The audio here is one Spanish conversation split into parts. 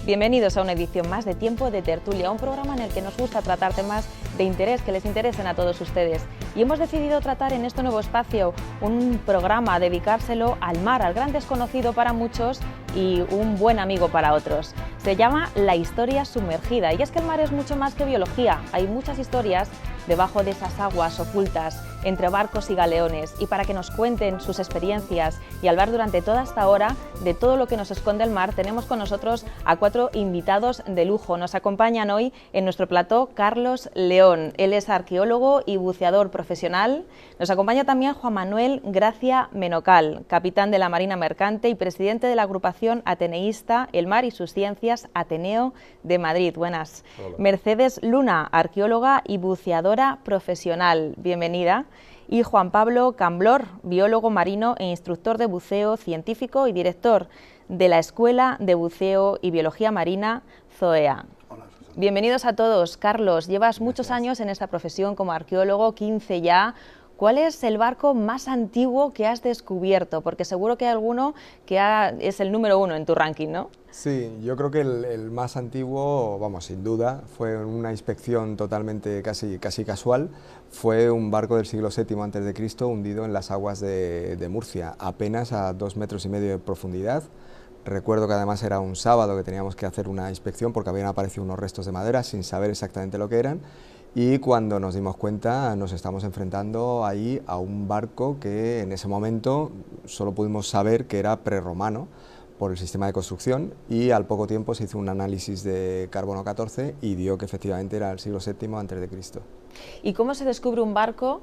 Bienvenidos a una edición más de Tiempo de Tertulia, un programa en el que nos gusta tratar temas de interés que les interesen a todos ustedes. Y hemos decidido tratar en este nuevo espacio un programa, dedicárselo al mar, al gran desconocido para muchos y un buen amigo para otros. Se llama La historia sumergida, y es que el mar es mucho más que biología. Hay muchas historias debajo de esas aguas ocultas, entre barcos y galeones, y para que nos cuenten sus experiencias y hablar durante toda esta hora de todo lo que nos esconde el mar, tenemos con nosotros a 4 invitados de lujo. Nos acompañan hoy en nuestro plató Carlos León, él es arqueólogo y buceador profesional. Nos acompaña también Juan Manuel Gracia Menocal, capitán de la Marina Mercante y presidente de la agrupación ateneísta El Mar y sus Ciencias, Ateneo de Madrid. Buenas. Hola. Mercedes Luna, arqueóloga y buceadora profesional. Bienvenida. Y Juan Pablo Camblor, biólogo marino e instructor de buceo científico y director de la Escuela de Buceo y Biología Marina, ZOEA. Hola, Susana. Bienvenidos a todos. Carlos, llevas muchos años en esta profesión como arqueólogo, 15 ya. ¿Cuál es el barco más antiguo que has descubierto? Porque seguro que hay alguno que es el número 1 en tu ranking, ¿no? Sí, yo creo que el más antiguo, vamos, sin duda, fue una inspección totalmente casi casual. Fue un barco del siglo VII a.C. hundido en las aguas de Murcia, apenas a 2,5 metros de profundidad. Recuerdo que además era un sábado que teníamos que hacer una inspección porque habían aparecido unos restos de madera sin saber exactamente lo que eran. Y cuando nos dimos cuenta nos estamos enfrentando ahí a un barco que en ese momento solo pudimos saber que era prerromano por el sistema de construcción, y al poco tiempo se hizo un análisis de carbono 14 y dio que efectivamente era el siglo VII a.C. ¿Y cómo se descubre un barco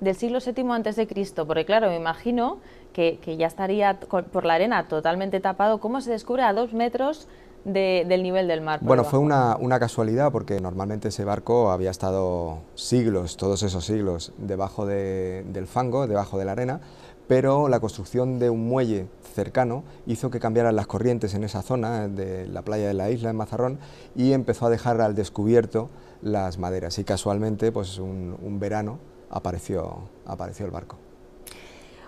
del siglo VII a.C.? Porque claro, me imagino que ya estaría por la arena totalmente tapado. ¿Cómo se descubre a 2 metros del nivel del mar? Bueno, fue una casualidad, porque normalmente ese barco había estado siglos, todos esos siglos, debajo del fango, debajo de la arena, pero la construcción de un muelle cercano hizo que cambiaran las corrientes en esa zona de la playa de la isla, en Mazarrón, y empezó a dejar al descubierto las maderas, y casualmente, pues un verano apareció el barco.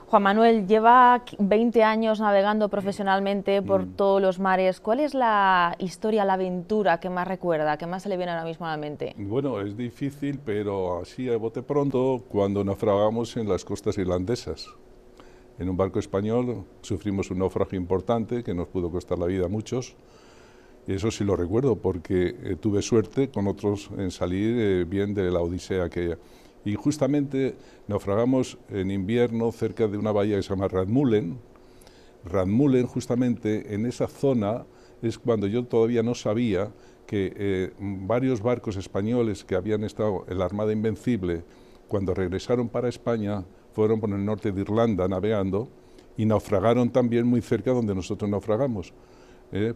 Juan Manuel, lleva 20 años navegando profesionalmente por todos los mares. ¿Cuál es la historia, la aventura que más recuerda, que más se le viene ahora mismo a la mente? Bueno, es difícil, pero así a bote pronto, cuando naufragamos en las costas irlandesas. En un barco español sufrimos un naufragio importante que nos pudo costar la vida a muchos, y eso sí lo recuerdo porque tuve suerte con otros en salir bien de la odisea aquella. Y justamente naufragamos en invierno cerca de una bahía que se llama Radmulen. Radmulen, justamente en esa zona, es cuando yo todavía no sabía que varios barcos españoles que habían estado en la Armada Invencible, cuando regresaron para España, fueron por el norte de Irlanda navegando y naufragaron también muy cerca donde nosotros naufragamos.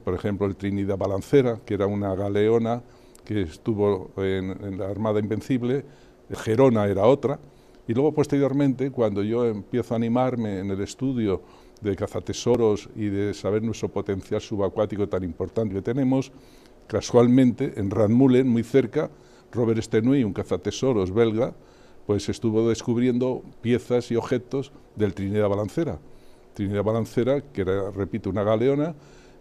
Por ejemplo, el Trinidad Balancera, que era una galeona que estuvo en la Armada Invencible. Gerona era otra, y luego posteriormente, cuando yo empiezo a animarme en el estudio de cazatesoros y de saber nuestro potencial subacuático tan importante que tenemos, casualmente en Radmulen, muy cerca, Robert Stenui, un cazatesoros belga, pues estuvo descubriendo piezas y objetos del Trinidad Balancera. Trinidad Balancera, que era, repito, una galeona,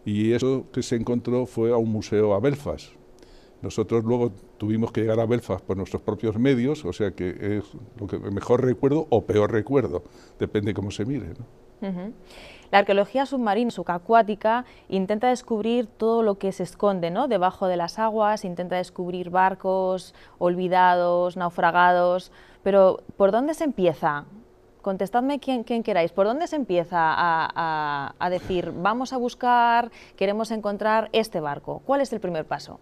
y eso que se encontró fue a un museo a Belfast. Nosotros luego tuvimos que llegar a Belfast por nuestros propios medios, o sea que es lo que mejor recuerdo o peor recuerdo, depende cómo se mire, ¿no? La arqueología submarina, subacuática, intenta descubrir todo lo que se esconde, ¿no?, debajo de las aguas, intenta descubrir barcos olvidados, naufragados, pero ¿por dónde se empieza? Contestadme quien queráis. ¿Por dónde se empieza a decir, vamos a buscar, queremos encontrar este barco? ¿Cuál es el primer paso?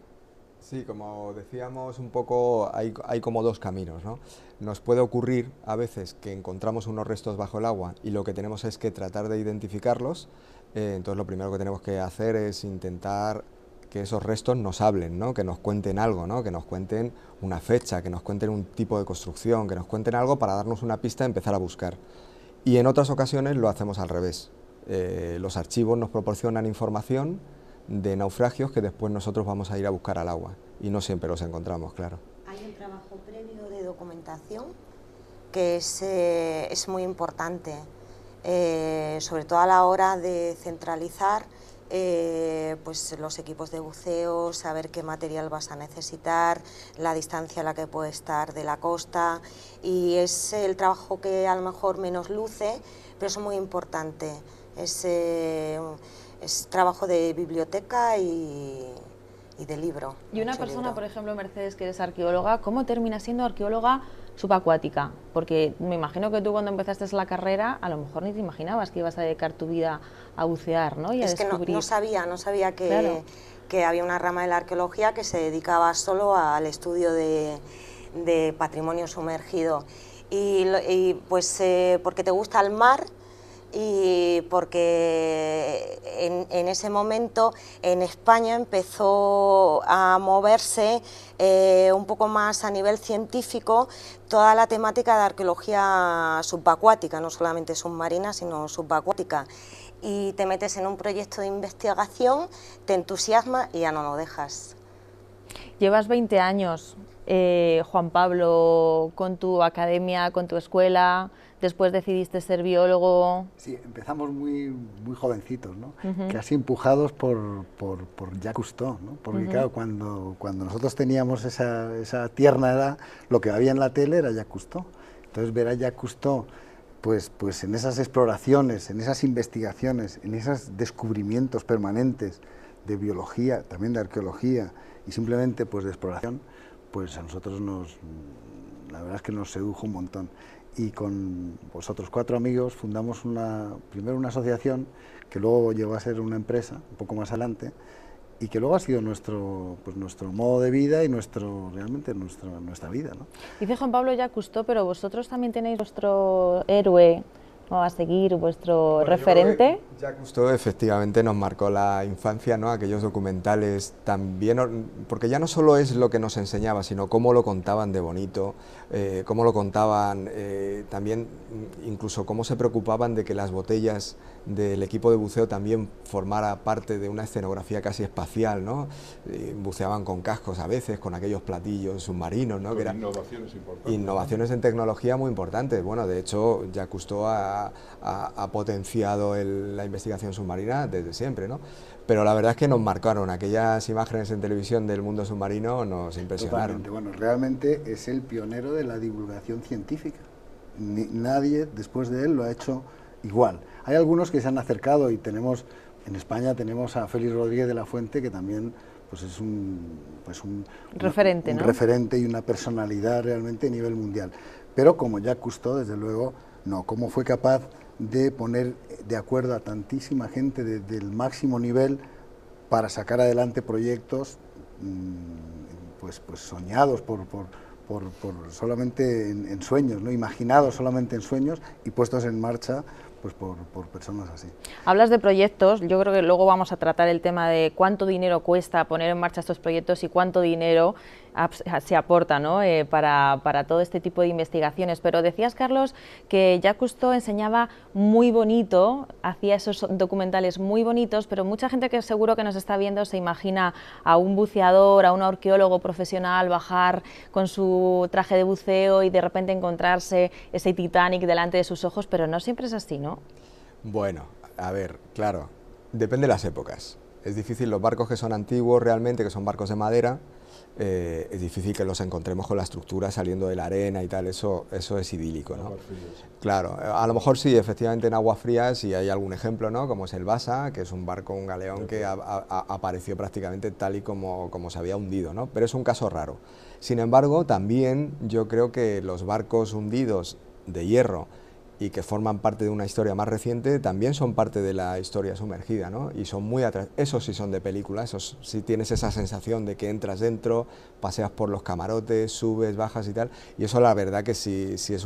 Sí, como decíamos un poco, hay como 2 caminos, ¿no? Nos puede ocurrir a veces que encontramos unos restos bajo el agua y lo que tenemos es que tratar de identificarlos. Entonces lo primero que tenemos que hacer es intentar que esos restos nos hablen, ¿no?, que nos cuenten algo, ¿no?, que nos cuenten una fecha, que nos cuenten un tipo de construcción, que nos cuenten algo para darnos una pista y empezar a buscar. Y en otras ocasiones lo hacemos al revés. Los archivos nos proporcionan información de naufragios que después nosotros vamos a ir a buscar al agua, y no siempre los encontramos, claro. Hay un trabajo previo de documentación que es muy importante, sobre todo a la hora de centralizar pues los equipos de buceo, saber qué material vas a necesitar, la distancia a la que puede estar de la costa, y es el trabajo que a lo mejor menos luce, pero es muy importante. Es trabajo de biblioteca y de libro. Y una mucho persona, libro. por ejemplo, Mercedes, que eres arqueóloga, ¿cómo termina siendo arqueóloga subacuática? Porque me imagino que tú cuando empezaste la carrera, a lo mejor ni te imaginabas que ibas a dedicar tu vida a bucear, ¿no? Y a Es que descubrir. no sabía que, Claro. que había una rama de la arqueología que se dedicaba solo al estudio de patrimonio sumergido. Y pues porque te gusta el mar, y porque en ese momento en España empezó a moverse un poco más a nivel científico toda la temática de arqueología subacuática, no solamente submarina, sino subacuática. Y te metes en un proyecto de investigación, te entusiasma y ya no lo dejas. Llevas 20 años, Juan Pablo, con tu academia, con tu escuela, después decidiste ser biólogo. Sí, empezamos muy jovencitos, ¿no? Casi empujados por Jacques Cousteau, ¿no? Porque claro, cuando nosotros teníamos esa tierna edad, lo que había en la tele era Jacques Cousteau. Entonces ver a Jacques Cousteau pues en esas exploraciones, en esas investigaciones, en esos descubrimientos permanentes de biología, también de arqueología y simplemente pues de exploración, pues a nosotros la verdad es que nos sedujo un montón. Y con vosotros 4 amigos fundamos primero una asociación que luego llegó a ser una empresa un poco más adelante, y que luego ha sido nuestro modo de vida y realmente nuestra vida, ¿no? Dice Juan Pablo Jacques Cousteau, pero vosotros también tenéis vuestro héroe, ¿no?, a seguir, vuestro referente. Jacques Cousteau efectivamente nos marcó la infancia, ¿no? Aquellos documentales también, porque ya no solo es lo que nos enseñaba, sino cómo lo contaban de bonito, cómo lo contaban, también incluso cómo se preocupaban de que las botellas del equipo de buceo también formara parte de una escenografía casi espacial, ¿no? Buceaban con cascos a veces, con aquellos platillos submarinos, ¿no? Con que eran innovaciones importantes. innovaciones en tecnología muy importantes. Bueno, de hecho, Jacques Cousteau ha potenciado la investigación submarina desde siempre, ¿no? Pero la verdad es que nos marcaron aquellas imágenes en televisión del mundo submarino, nos impresionaron. Totalmente. Bueno, realmente es el pionero de la divulgación científica. Nadie después de él lo ha hecho igual. Hay algunos que se han acercado y en España tenemos a Félix Rodríguez de la Fuente, que también pues es un referente, un ¿no? referente y una personalidad realmente a nivel mundial. Pero como Jacques Cousteau, desde luego, no. ¿Cómo fue capaz de poner de acuerdo a tantísima gente del máximo nivel para sacar adelante proyectos pues soñados solamente en sueños, ¿no? Imaginados solamente en sueños y puestos en marcha pues por personas así. Hablas de proyectos, yo creo que luego vamos a tratar el tema de cuánto dinero cuesta poner en marcha estos proyectos y cuánto dinero se aporta, ¿no? para todo este tipo de investigaciones. Pero decías, Carlos, que Jacques Cousteau enseñaba muy bonito, hacía esos documentales muy bonitos, pero mucha gente que seguro que nos está viendo se imagina a un buceador, a un arqueólogo profesional bajar con su traje de buceo y de repente encontrarse ese Titanic delante de sus ojos, pero no siempre es así, ¿no? Bueno, a ver, claro, depende de las épocas. Es difícil, los barcos que son antiguos realmente, que son barcos de madera, es difícil que los encontremos con la estructura saliendo de la arena y tal, eso es idílico, ¿no? Claro, a lo mejor sí, efectivamente en aguas frías sí hay algún ejemplo, ¿no? Como es el Basa, que es un barco, un galeón que apareció prácticamente tal y como se había hundido, ¿no? Pero es un caso raro. Sin embargo, también yo creo que los barcos hundidos de hierro y que forman parte de una historia más reciente, también son parte de la historia sumergida, ¿no? Y son muy atractivos, esos sí son de película, esos sí tienes esa sensación de que entras dentro, paseas por los camarotes, subes, bajas y tal, y eso la verdad que sí es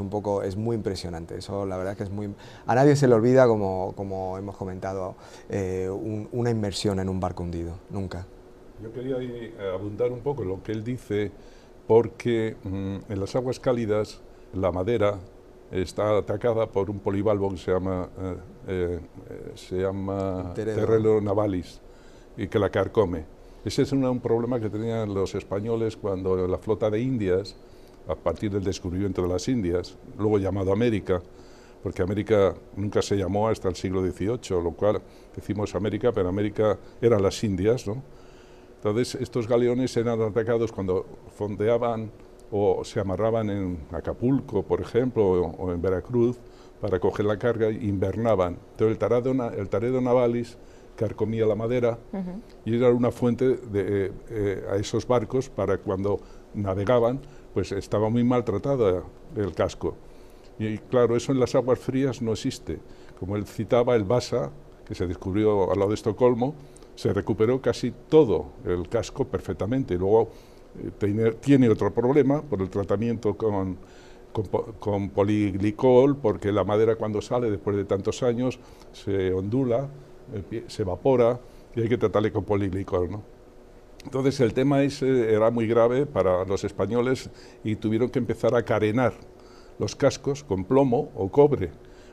muy impresionante, eso la verdad que es muy... A nadie se le olvida, como hemos comentado, una inmersión en un barco hundido, nunca. Yo quería abundar un poco en lo que él dice, porque en las aguas cálidas la madera está atacada por un polivalvo que se llama Terrelo navalis, y que la carcome. Ese es un problema que tenían los españoles cuando la flota de Indias, a partir del descubrimiento de las Indias, luego llamado América, porque América nunca se llamó hasta el siglo XVIII, lo cual decimos América, pero América eran las Indias, ¿no? Entonces estos galeones eran atacados cuando fondeaban o se amarraban en Acapulco, por ejemplo, o en Veracruz, para coger la carga, invernaban. Entonces el Taredo navalis carcomía la madera y era una fuente a esos barcos para cuando navegaban, pues estaba muy maltratado el casco. Y claro, eso en las aguas frías no existe. Como él citaba, el Vasa, que se descubrió al lado de Estocolmo, se recuperó casi todo el casco perfectamente. Y luego tiene otro problema por el tratamiento con poliglicol, porque la madera cuando sale después de tantos años se ondula, se evapora y hay que tratarle con poliglicol, ¿no? Entonces el tema era muy grave para los españoles y tuvieron que empezar a carenar los cascos con plomo o cobre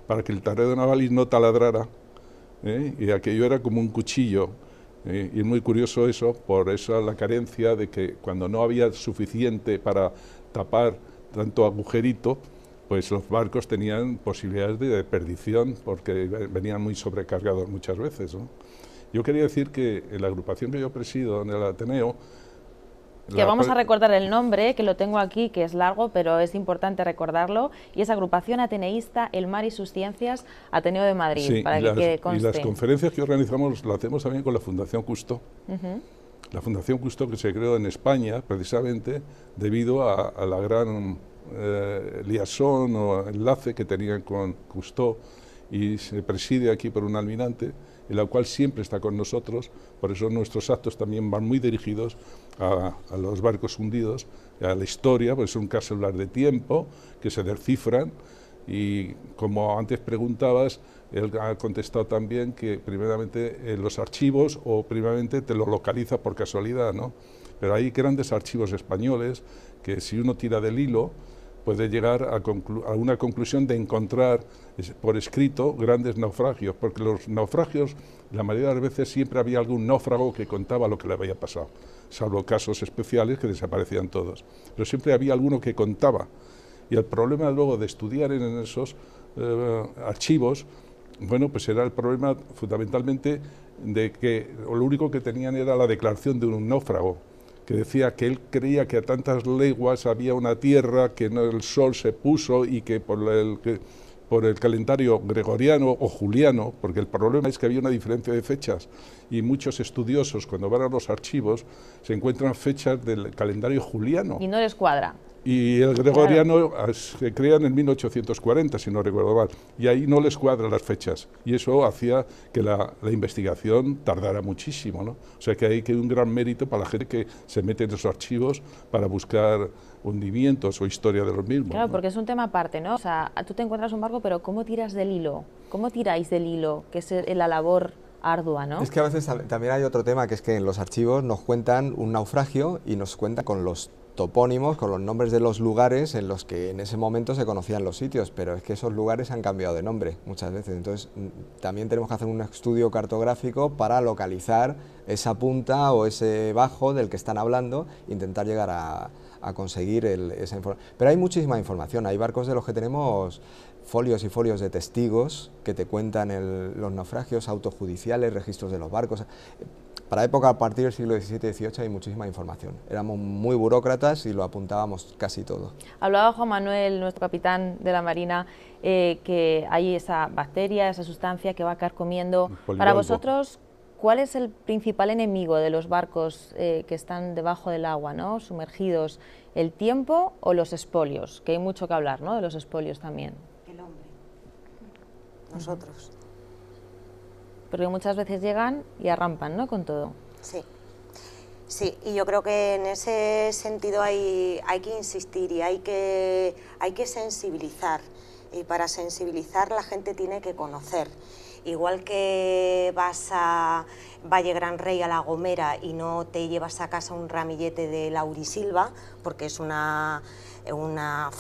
para que el Taredo navalis no taladrara, y aquello era como un cuchillo. Y es muy curioso eso, por eso la carencia de que cuando no había suficiente para tapar tanto agujerito, pues los barcos tenían posibilidades de perdición porque venían muy sobrecargados muchas veces, ¿no? Yo quería decir que en la agrupación que yo presido en el Ateneo... Que vamos a recordar el nombre, que lo tengo aquí, que es largo, pero es importante recordarlo, y es Agrupación Ateneísta El Mar y sus Ciencias, Ateneo de Madrid, sí, para que quede conste. Y las conferencias que organizamos las hacemos también con la Fundación Cousteau. La Fundación Cousteau, que se creó en España, precisamente, debido a la gran liaison o enlace que tenían con Cousteau, y se preside aquí por un almirante, en la cual siempre está con nosotros. Por eso nuestros actos también van muy dirigidos a los barcos hundidos, a la historia, pues son cápsulas de tiempo que se descifran, y como antes preguntabas, él ha contestado también que primeramente los archivos, o primeramente te lo localiza por casualidad, ¿no? Pero hay grandes archivos españoles que si uno tira del hilo puede llegar a una conclusión de encontrar por escrito grandes naufragios, porque los naufragios, la mayoría de las veces siempre había algún náufrago que contaba lo que le había pasado, salvo casos especiales que desaparecían todos, pero siempre había alguno que contaba. Y el problema luego de estudiar en esos archivos, bueno, pues era el problema fundamentalmente de que lo único que tenían era la declaración de un náufrago, que decía que él creía que a tantas leguas había una tierra, que el sol se puso y que por el calendario gregoriano o juliano, porque el problema es que había una diferencia de fechas y muchos estudiosos cuando van a los archivos se encuentran fechas del calendario juliano. Y no les cuadra. Y el gregoriano se crea en el 1840, si no recuerdo mal, y ahí no les cuadran las fechas, y eso hacía que la investigación tardara muchísimo, ¿no? O sea que hay que un gran mérito para la gente que se mete en esos archivos para buscar hundimientos o historia de los mismos. Claro, ¿no? porque es un tema aparte, ¿no? O sea, tú te encuentras un barco, pero ¿cómo tiras del hilo? ¿Cómo tiráis del hilo? Que es la labor ardua, ¿no? Es que a veces también hay otro tema, que es que en los archivos nos cuentan un naufragio y nos cuentan con los topónimos, con los nombres de los lugares en los que en ese momento se conocían los sitios, pero es que esos lugares han cambiado de nombre muchas veces, entonces también tenemos que hacer un estudio cartográfico para localizar esa punta o ese bajo del que están hablando, intentar llegar a conseguir esa información. Pero hay muchísima información, hay barcos de los que tenemos folios y folios de testigos que te cuentan los naufragios, autos judiciales, registros de los barcos. Para época, a partir del siglo XVII y XVIII, hay muchísima información. Éramos muy burócratas y lo apuntábamos casi todo. Hablaba Juan Manuel, nuestro capitán de la Marina, que hay esa bacteria, esa sustancia que va carcomiendo. Para vosotros, ¿cuál es el principal enemigo de los barcos que están debajo del agua, ¿no? Sumergidos? ¿El tiempo o los espolios? Que hay mucho que hablar, ¿no? De los espolios también. El hombre. Nosotros. Porque muchas veces llegan y arrampan, ¿no? Con todo. Sí, sí, y yo creo que en ese sentido hay que insistir y hay que sensibilizar. Y para sensibilizar la gente tiene que conocer. Igual que vas a Valle Gran Rey, a La Gomera, y no te llevas a casa un ramillete de laurisilva, porque es una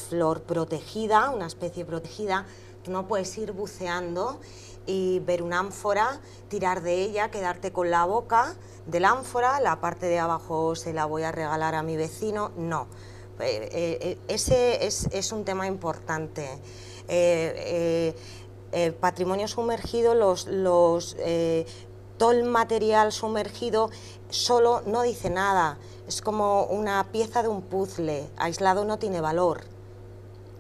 flor protegida, una especie protegida, tú no puedes ir buceando y ver una ánfora, tirar de ella, quedarte con la boca de la ánfora, la parte de abajo se la voy a regalar a mi vecino, no. Ese es un tema importante. Patrimonio sumergido, todo el material sumergido solo no dice nada, es como una pieza de un puzzle, aislado no tiene valor.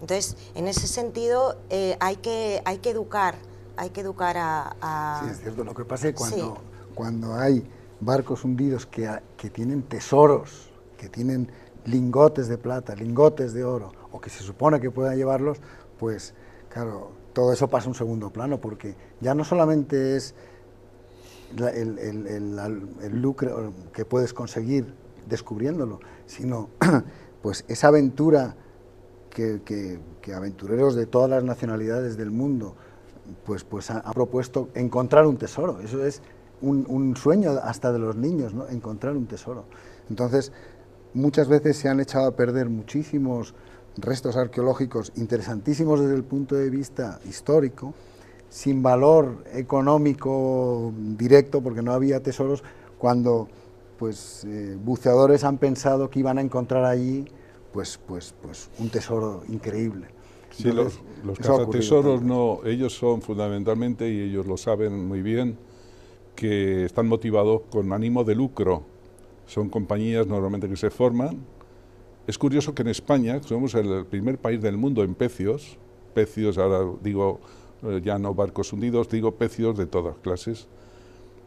Entonces, en ese sentido, hay que educar a... Sí, es cierto, lo que pasa es que cuando hay barcos hundidos que tienen tesoros, que tienen lingotes de plata, lingotes de oro, o que se supone que puedan llevarlos, pues claro, todo eso pasa a un segundo plano, porque ya no solamente es el lucro que puedes conseguir descubriéndolo, sino pues esa aventura que aventureros de todas las nacionalidades del mundo pues han propuesto, encontrar un tesoro. Eso es un sueño hasta de los niños, ¿no? Encontrar un tesoro. Entonces, muchas veces se han echado a perder muchísimos restos arqueológicos interesantísimos desde el punto de vista histórico, sin valor económico directo, porque no había tesoros, cuando pues buceadores han pensado que iban a encontrar allí pues un tesoro increíble. Sí, entonces, los cazatesoros no, ellos son fundamentalmente, y ellos lo saben muy bien, que están motivados con ánimo de lucro. Son compañías normalmente que se forman. Es curioso que en España somos el primer país del mundo en pecios, ahora digo ya no barcos hundidos, digo pecios de todas clases,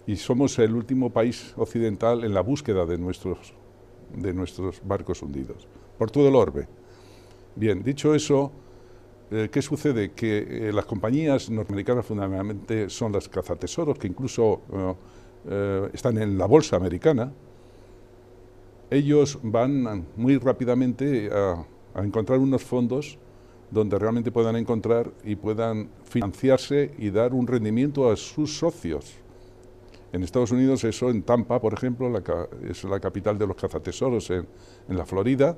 y somos el último país occidental en la búsqueda de nuestros barcos hundidos, por todo el orbe. Bien, dicho eso, ¿qué sucede? Que las compañías norteamericanas fundamentalmente son las cazatesoros, que incluso están en la bolsa americana. Ellos van muy rápidamente a encontrar unos fondos donde realmente puedan encontrar y puedan financiarse y dar un rendimiento a sus socios. En Estados Unidos, eso en Tampa, por ejemplo, es la capital de los cazatesoros en la Florida.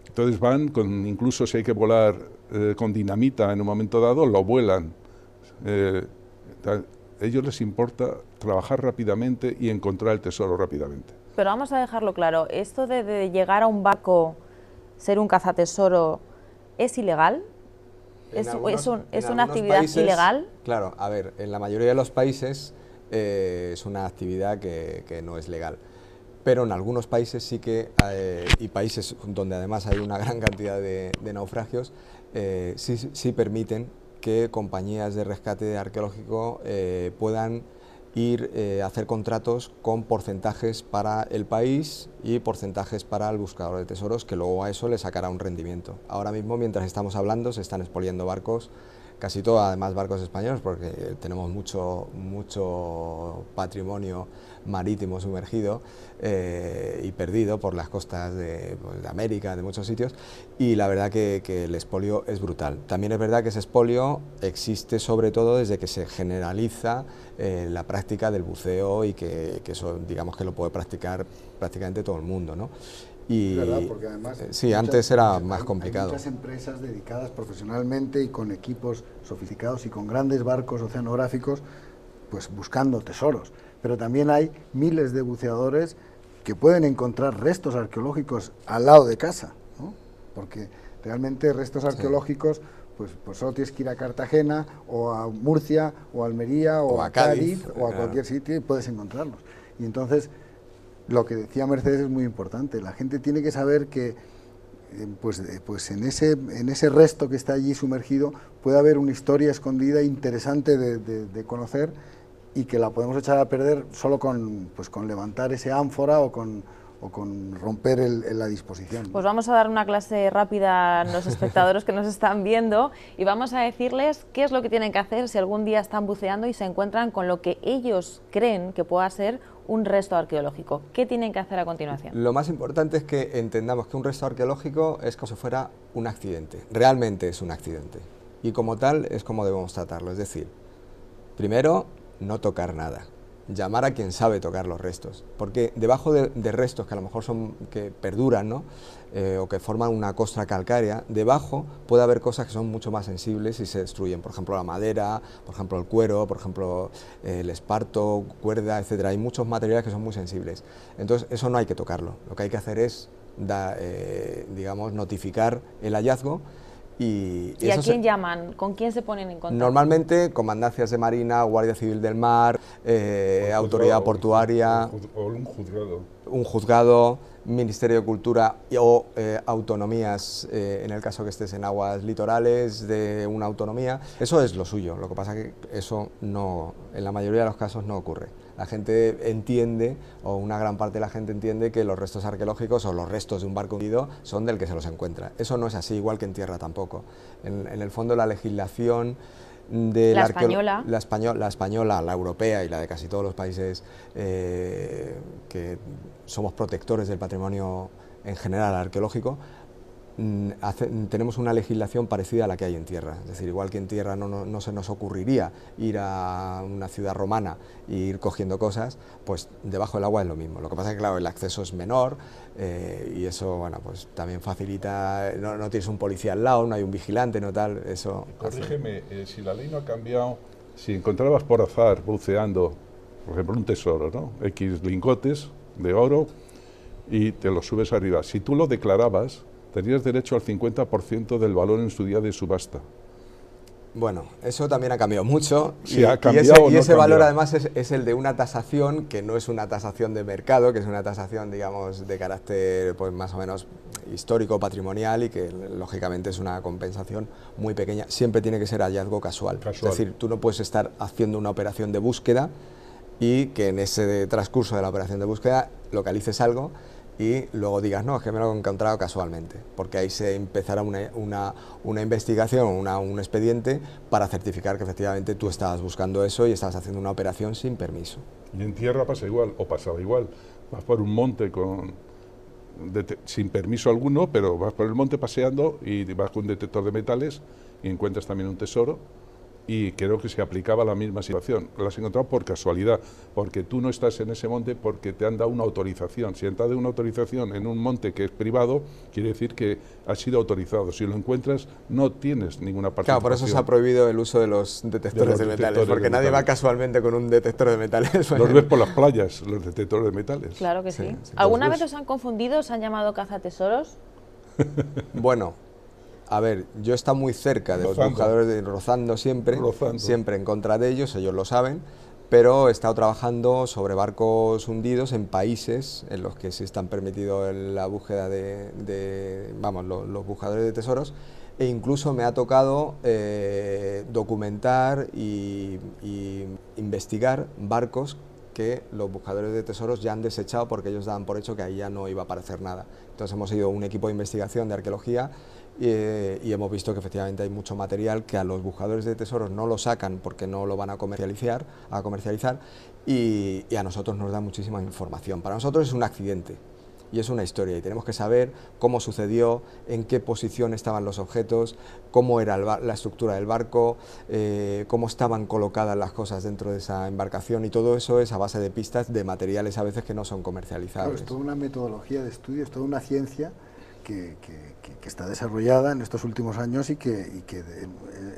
Entonces van, incluso si hay que volar con dinamita en un momento dado, lo vuelan. A ellos les importa trabajar rápidamente y encontrar el tesoro rápidamente. Pero vamos a dejarlo claro, ¿esto de llegar a un barco, ser un cazatesoro, es ilegal? ¿Es una actividad países, ilegal? Claro, a ver, en la mayoría de los países es una actividad que no es legal. Pero en algunos países sí que, y países donde además hay una gran cantidad de naufragios, sí permiten que compañías de rescate arqueológico puedan ir a hacer contratos con porcentajes para el país y porcentajes para el buscador de tesoros, que luego a eso le sacará un rendimiento. Ahora mismo, mientras estamos hablando, se están expoliando barcos, casi todos además barcos españoles, porque tenemos mucho patrimonio marítimo sumergido y perdido por las costas de América, de muchos sitios, y la verdad que el expolio es brutal. También es verdad que ese expolio existe sobre todo desde que se generaliza la práctica del buceo y que eso, digamos, que lo puede practicar prácticamente todo el mundo, ¿no? Y, ¿verdad? Porque además sí, antes era más complicado. Hay muchas empresas dedicadas profesionalmente y con equipos sofisticados y con grandes barcos oceanográficos, pues buscando tesoros. Pero también hay miles de buceadores que pueden encontrar restos arqueológicos al lado de casa, ¿no? Porque realmente restos arqueológicos, pues solo tienes que ir a Cartagena o a Murcia o a Almería o a Cádiz o a cualquier sitio y puedes encontrarlos. Y entonces, lo que decía Mercedes es muy importante. La gente tiene que saber que pues en ese resto que está allí sumergido puede haber una historia escondida interesante de conocer, y que la podemos echar a perder solo con levantar ese ánfora o con romper la disposición, ¿no? Pues vamos a dar una clase rápida a los espectadores que nos están viendo y vamos a decirles qué es lo que tienen que hacer si algún día están buceando y se encuentran con lo que ellos creen que pueda ser un resto arqueológico. ¿Qué tienen que hacer a continuación? Lo más importante es que entendamos que un resto arqueológico es como si fuera un accidente. Realmente es un accidente. Y como tal es como debemos tratarlo. Es decir, primero, no tocar nada. Llamar a quien sabe tocar los restos, porque debajo de restos que a lo mejor que perduran, ¿no? O que forman una costra calcárea, debajo puede haber cosas que son mucho más sensibles y se destruyen, por ejemplo la madera, por ejemplo el cuero, por ejemplo el esparto, cuerda, etcétera. Hay muchos materiales que son muy sensibles, entonces eso no hay que tocarlo. Lo que hay que hacer es digamos, notificar el hallazgo ¿Y a quién llaman? ¿Con quién se ponen en contacto? Normalmente comandancias de Marina, Guardia Civil del Mar, autoridad portuaria, o un juzgado. Un juzgado, Ministerio de Cultura o autonomías, en el caso que estés en aguas litorales de una autonomía. Eso es lo suyo, lo que pasa es que eso no, en la mayoría de los casos no ocurre. La gente entiende, o una gran parte de la gente entiende, que los restos arqueológicos o los restos de un barco hundido son del que se los encuentra. Eso no es así, igual que en tierra tampoco. En el fondo la legislación de la española, la europea y la de casi todos los países que somos protectores del patrimonio en general arqueológico, tenemos una legislación parecida a la que hay en tierra. Es decir, igual que en tierra no se nos ocurriría ir a una ciudad romana e ir cogiendo cosas, pues debajo del agua es lo mismo. Lo que pasa es que, claro, el acceso es menor y eso, bueno, pues también facilita, no tienes un policía al lado, no hay un vigilante, no tal, eso... Corrígeme, si la ley no ha cambiado, si encontrabas por azar, buceando, por ejemplo, un tesoro, ¿no? X lingotes de oro y te los subes arriba. Si tú lo declarabas, tenías derecho al 50% del valor en su día de subasta. Bueno, eso también ha cambiado mucho, sí, ha cambiado, y ese valor además es el de una tasación que no es una tasación de mercado, que es una tasación, digamos, de carácter pues más o menos histórico, patrimonial, y que lógicamente es una compensación muy pequeña. Siempre tiene que ser hallazgo casual. Es decir, tú no puedes estar haciendo una operación de búsqueda y que en ese transcurso de la operación de búsqueda localices algo y luego digas, no, es que me lo he encontrado casualmente, porque ahí se empezará una investigación, un expediente para certificar que efectivamente tú estabas buscando eso y estabas haciendo una operación sin permiso. Y en tierra pasa igual, o pasaba igual, vas por un monte sin permiso alguno, pero vas por el monte paseando y vas con un detector de metales y encuentras también un tesoro. Y creo que se aplicaba la misma situación. Lo has encontrado por casualidad, porque tú no estás en ese monte porque te han dado una autorización. Si te han dado una autorización en un monte que es privado, quiere decir que ha sido autorizado. Si lo encuentras, no tienes ninguna participación. Claro, por eso se ha prohibido el uso de los detectores de metales, porque nadie va casualmente con un detector de metales. Los ves por las playas, los detectores de metales. Claro que sí. ¿Alguna vez os han confundido, os han llamado cazatesoros? Bueno, a ver, yo he estado muy cerca de los buscadores, rozando siempre en contra de ellos lo saben, pero he estado trabajando sobre barcos hundidos en países en los que sí están permitidos la búsqueda los buscadores de tesoros, e incluso me ha tocado documentar y investigar barcos que los buscadores de tesoros ya han desechado porque ellos daban por hecho que ahí ya no iba a aparecer nada. Entonces hemos ido un equipo de investigación de arqueología y hemos visto que efectivamente hay mucho material que a los buscadores de tesoros no lo sacan porque no lo van a comercializar y a nosotros nos da muchísima información. Para nosotros es un accidente y es una historia y tenemos que saber cómo sucedió, en qué posición estaban los objetos, cómo era la estructura del barco, cómo estaban colocadas las cosas dentro de esa embarcación, y todo eso es a base de pistas de materiales a veces que no son comercializables. Claro, es toda una metodología de estudio, es toda una ciencia que está desarrollada en estos últimos años y que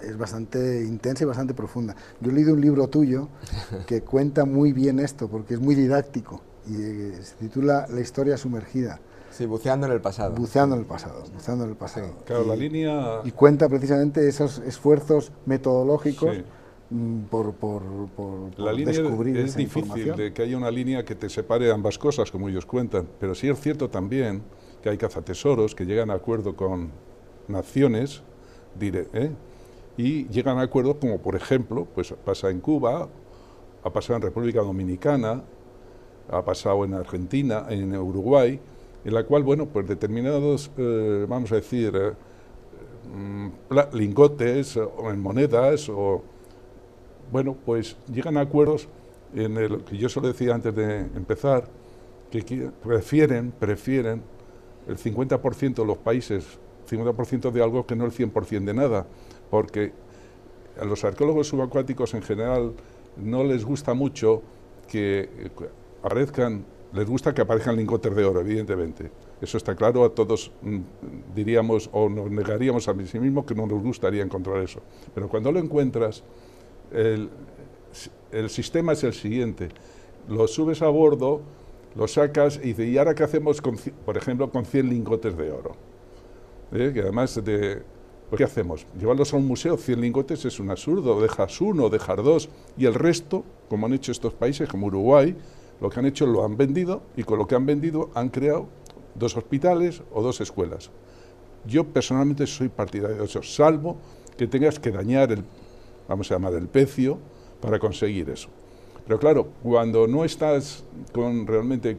es bastante intensa y bastante profunda. Yo he leído un libro tuyo que cuenta muy bien esto, porque es muy didáctico, y se titula La historia sumergida. Sí, buceando en el pasado. Buceando en el pasado. Sí, claro, la línea... Y cuenta precisamente esos esfuerzos metodológicos. Sí. Por la línea descubrir es esa difícil de que haya una línea que te separe ambas cosas, como ellos cuentan, pero sí es cierto también que hay cazatesoros que llegan a acuerdo con naciones y llegan a acuerdos como, por ejemplo, pues pasa en Cuba, ha pasado en República Dominicana, ha pasado en Argentina, en Uruguay, en la cual, bueno, pues determinados, vamos a decir, lingotes o en monedas, o bueno, pues llegan a acuerdos en el que yo solo decía antes de empezar, que prefieren el 50% de los países, 50% de algo que no el 100% de nada, porque a los arqueólogos subacuáticos en general no les gusta mucho que aparezcan, les gusta que aparezcan lingotes de oro, evidentemente. Eso está claro, a todos diríamos o nos negaríamos a sí mismos que no nos gustaría encontrar eso. Pero cuando lo encuentras, el sistema es el siguiente: lo subes a bordo, lo sacas y dices, ¿y ahora qué hacemos, por ejemplo, con 100 lingotes de oro? Que además Pues ¿qué hacemos? Llevarlos a un museo, 100 lingotes es un absurdo, dejas uno, dejar dos, y el resto, como han hecho estos países como Uruguay, lo que han hecho lo han vendido, y con lo que han vendido han creado 2 hospitales o 2 escuelas. Yo personalmente soy partidario de eso, salvo que tengas que dañar el, vamos a llamar, el pecio para conseguir eso. Pero claro, cuando no estás realmente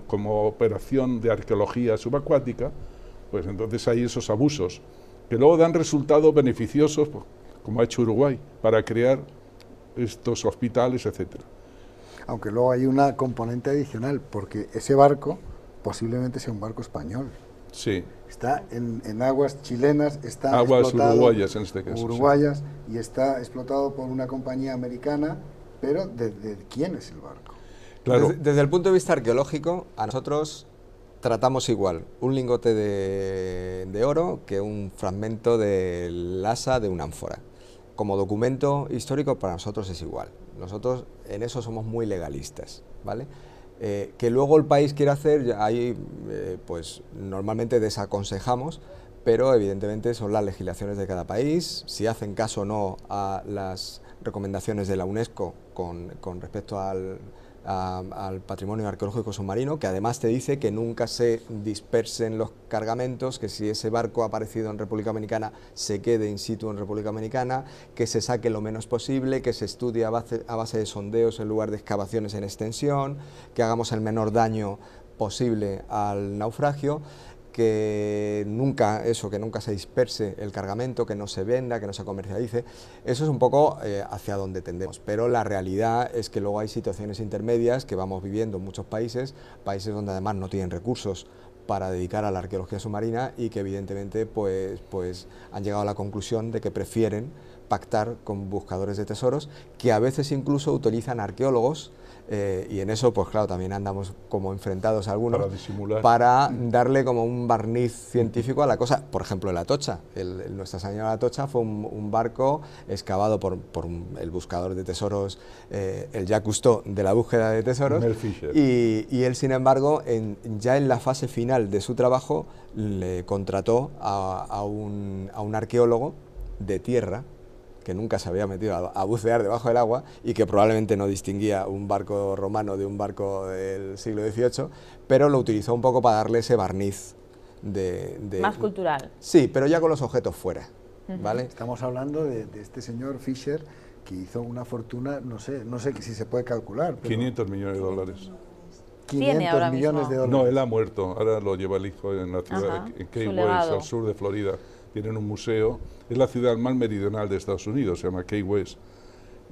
como operación de arqueología subacuática, pues entonces hay esos abusos, que luego dan resultados beneficiosos, como ha hecho Uruguay, para crear estos hospitales, etcétera. Aunque luego hay una componente adicional, porque ese barco posiblemente sea un barco español. Sí. Está en aguas chilenas, está aguas explotado, uruguayas en este caso. Uruguayas, sí. Y está explotado por una compañía americana, pero ¿de quién es el barco? Claro. Desde el punto de vista arqueológico, a nosotros tratamos igual un lingote de oro que un fragmento del asa de una ánfora. Como documento histórico para nosotros es igual. Nosotros en eso somos muy legalistas, ¿vale? Que luego el país quiere hacer, ahí pues normalmente desaconsejamos, pero evidentemente son las legislaciones de cada país, si hacen caso o no a las recomendaciones de la UNESCO con respecto al patrimonio arqueológico submarino, que además te dice que nunca se dispersen los cargamentos, que si ese barco ha aparecido en República Dominicana se quede in situ en República Dominicana, que se saque lo menos posible, que se estudie a base de sondeos en lugar de excavaciones en extensión, que hagamos el menor daño posible al naufragio, que nunca se disperse el cargamento, que no se venda, que no se comercialice. Eso es un poco hacia donde tendemos, pero la realidad es que luego hay situaciones intermedias que vamos viviendo en muchos países donde además no tienen recursos para dedicar a la arqueología submarina y que evidentemente pues han llegado a la conclusión de que prefieren pactar con buscadores de tesoros, que a veces incluso utilizan arqueólogos, y en eso pues claro también andamos como enfrentados algunos para disimular, para darle como un barniz científico a la cosa. Por ejemplo, el Atocha, Nuestra Señora de Atocha fue un barco excavado por el buscador de tesoros, el Jacques Cousteau de la búsqueda de tesoros, y él sin embargo ya en la fase final de su trabajo le contrató a un arqueólogo de tierra que nunca se había metido a bucear debajo del agua y que probablemente no distinguía un barco romano de un barco del siglo XVIII, pero lo utilizó un poco para darle ese barniz más cultural. Sí, pero ya con los objetos fuera, ¿vale? Estamos hablando de este señor Fisher, que hizo una fortuna, no sé si se puede calcular. Pero 500 millones de dólares. 500 millones de dólares. No, él ha muerto, ahora lo lleva el hijo en la ciudad, en Key West, al sur de Florida. Tienen un museo, es la ciudad más meridional de Estados Unidos, se llama Key West,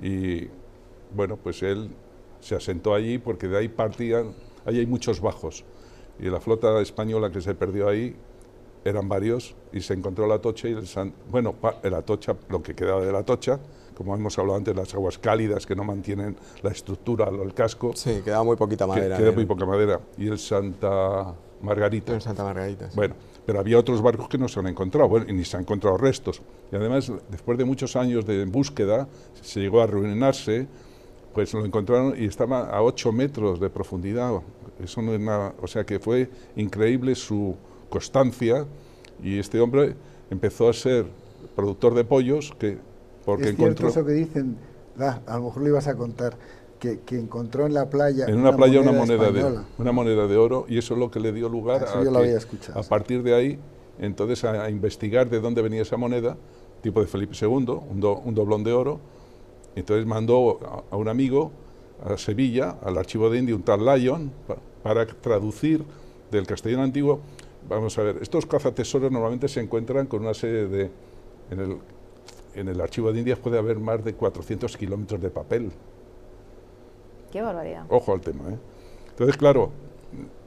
y bueno, pues él se asentó allí porque de ahí partían, ahí hay muchos bajos, y la flota española que se perdió ahí eran varios, y se encontró la Atocha, y el Atocha, lo que quedaba de la Atocha, como hemos hablado antes, las aguas cálidas que no mantienen la estructura, el casco. Sí, quedaba muy poquita madera. Queda muy poca madera, y el Santa Margarita. El Santa Margarita, sí. Bueno, pero había otros barcos que no se han encontrado, bueno, y ni se han encontrado restos. Y además, después de muchos años de búsqueda, se llegó a arruinarse, pues lo encontraron y estaba a 8 metros de profundidad. Eso no es nada, o sea que fue increíble su constancia, y este hombre empezó a ser productor de pollos, porque es encontró... eso que dicen, a lo mejor lo ibas a contar, que encontró en la playa una moneda de oro, y eso es lo que le dio lugar a partir de ahí, entonces a investigar de dónde venía esa moneda, tipo de Felipe II, un doblón de oro. Entonces mandó a un amigo a Sevilla, al archivo de India, un tal Lyon, para traducir del castellano antiguo. Vamos a ver, estos cazatesoros normalmente se encuentran con una serie de... En el archivo de Indias puede haber más de 400 kilómetros de papel. ¡Qué barbaridad! Ojo al tema, ¿eh? Entonces, claro,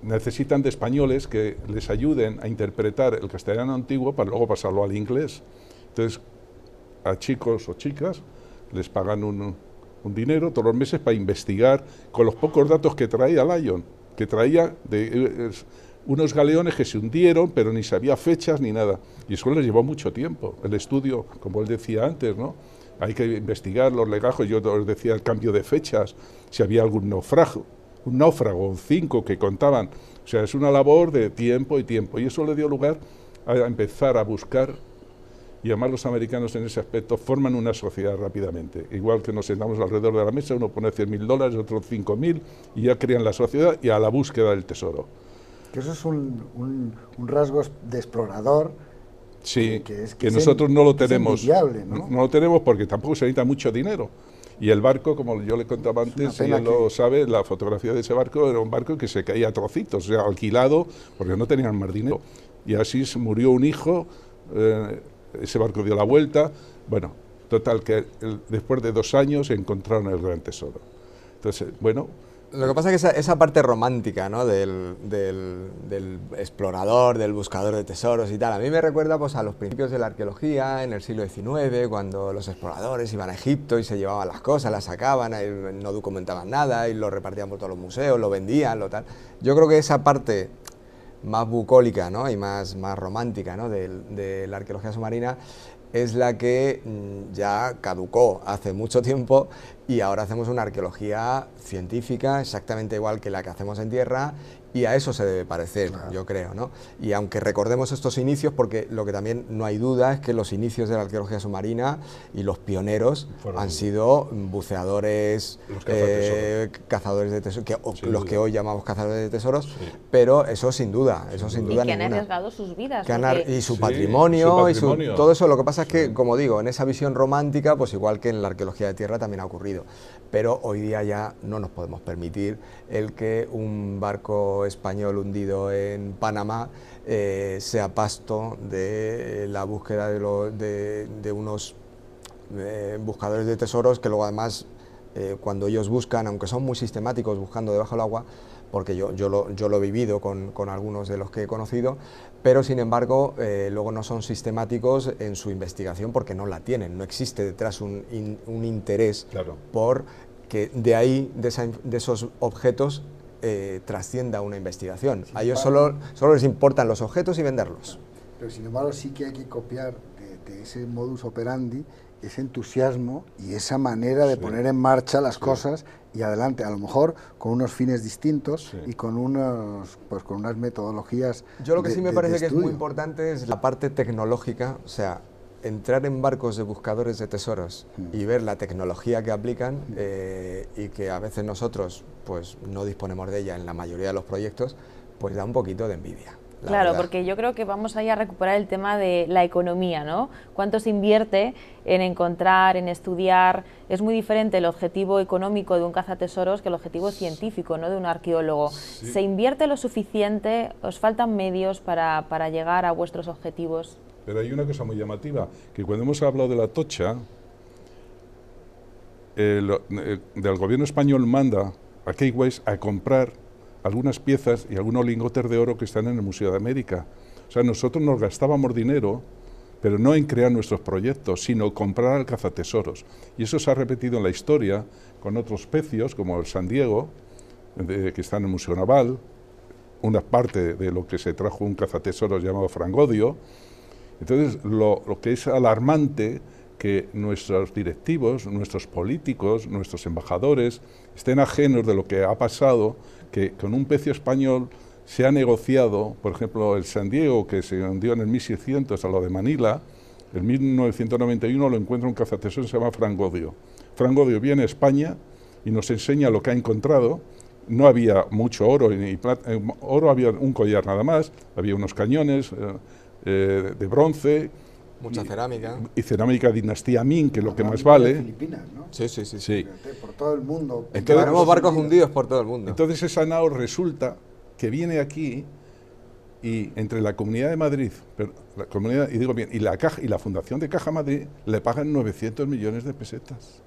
necesitan de españoles que les ayuden a interpretar el castellano antiguo para luego pasarlo al inglés. Entonces, a chicos o chicas les pagan un dinero todos los meses para investigar con los pocos datos que traía Lyon, que traía de unos galeones que se hundieron, pero ni sabía fechas ni nada. Y eso les llevó mucho tiempo, el estudio, como él decía antes, ¿no? Hay que investigar los legajos, yo os decía el cambio de fechas, si había algún náufrago, 5 que contaban. O sea, es una labor de tiempo y tiempo, y eso le dio lugar a empezar a buscar y además los americanos en ese aspecto forman una sociedad rápidamente. Igual que nos sentamos alrededor de la mesa, uno pone $100.000, otro 5.000, y ya crean la sociedad y a la búsqueda del tesoro. Que eso es un rasgo de explorador. Sí, que nosotros no lo tenemos. ¿No? No lo tenemos porque tampoco se necesita mucho dinero. Y el barco, como yo le contaba antes, y él lo sabe, la fotografía de ese barco era un barco que se caía a trocitos, o sea, alquilado, porque no tenían más dinero. Y así murió un hijo, ese barco dio la vuelta, bueno, total, que después de 2 años encontraron el gran tesoro. Entonces, bueno... Lo que pasa es que esa parte romántica, ¿no?, del explorador, del buscador de tesoros y tal, a mí me recuerda pues, a los principios de la arqueología en el siglo XIX, cuando los exploradores iban a Egipto y se llevaban las cosas, las sacaban, no documentaban nada y lo repartían por todos los museos, lo vendían, lo tal. Yo creo que esa parte más bucólica, ¿no?, y más romántica, ¿no?, de la arqueología submarina es la que ya caducó hace mucho tiempo y ahora hacemos una arqueología científica exactamente igual que la que hacemos en tierra y a eso se debe parecer, claro, yo creo, ¿no? Y aunque recordemos estos inicios, porque lo que también no hay duda es que los inicios de la arqueología submarina y los pioneros han sido buceadores, cazadores de tesoros, los que hoy llamamos cazadores de tesoros, pero eso sin duda, y que han arriesgado sus vidas. Y su patrimonio, todo eso. Lo que pasa es que, como digo, en esa visión romántica, pues igual que en la arqueología de tierra también ha ocurrido, pero hoy día ya no nos podemos permitir el que un barco español hundido en Panamá sea pasto de la búsqueda de unos buscadores de tesoros que luego además cuando ellos buscan, aunque son muy sistemáticos buscando debajo del agua, porque yo lo he vivido con algunos de los que he conocido, pero sin embargo luego no son sistemáticos en su investigación porque no la tienen, no existe detrás un interés, claro, por que de ahí, de esos objetos, trascienda una investigación. A ellos solo les importan los objetos y venderlos. Pero sin embargo sí que hay que copiar de ese modus operandi ese entusiasmo y esa manera de poner en marcha las cosas y adelante, a lo mejor con unos fines distintos y con unas metodologías. Yo lo que sí me parece que es muy importante es la parte tecnológica, o sea, entrar en barcos de buscadores de tesoros y ver la tecnología que aplican y que a veces nosotros pues no disponemos de ella en la mayoría de los proyectos, pues da un poquito de envidia. Claro, porque yo creo que vamos ahí a recuperar el tema de la economía, ¿no? ¿Cuánto se invierte en encontrar, en estudiar? Es muy diferente el objetivo económico de un cazatesoros que el objetivo científico, ¿no?, de un arqueólogo. Sí. ¿Se invierte lo suficiente? ¿Os faltan medios para llegar a vuestros objetivos? Pero hay una cosa muy llamativa, que cuando hemos hablado de la Atocha, del gobierno español manda a Key West a comprar algunas piezas y algunos lingotes de oro que están en el Museo de América. O sea, nosotros nos gastábamos dinero, pero no en crear nuestros proyectos, sino comprar al cazatesoros. Y eso se ha repetido en la historia con otros pecios, como el San Diego, que está en el Museo Naval, una parte de lo que se trajo un cazatesoros llamado Frangodio. Entonces, lo que es alarmante que nuestros directivos, nuestros políticos, nuestros embajadores estén ajenos de lo que ha pasado, que con un pecio español se ha negociado, por ejemplo, el San Diego, que se hundió en el 1600 a lo de Manila, en 1991 lo encuentra un cazatesoros que se llama Frangodio. Frangodio viene a España y nos enseña lo que ha encontrado. No había mucho oro, ni plata, oro había un collar nada más, había unos cañones de bronce, mucha cerámica. Y cerámica dinastía Ming, que es lo que más vale. Filipinas, ¿no? Sí. Por todo el mundo. Entonces, tenemos barcos hundidos por todo el mundo. Entonces esa nao resulta que viene aquí y entre la Comunidad de Madrid, la comunidad, y digo bien, y la Caja y la Fundación de Caja Madrid le pagan 900 millones de pesetas.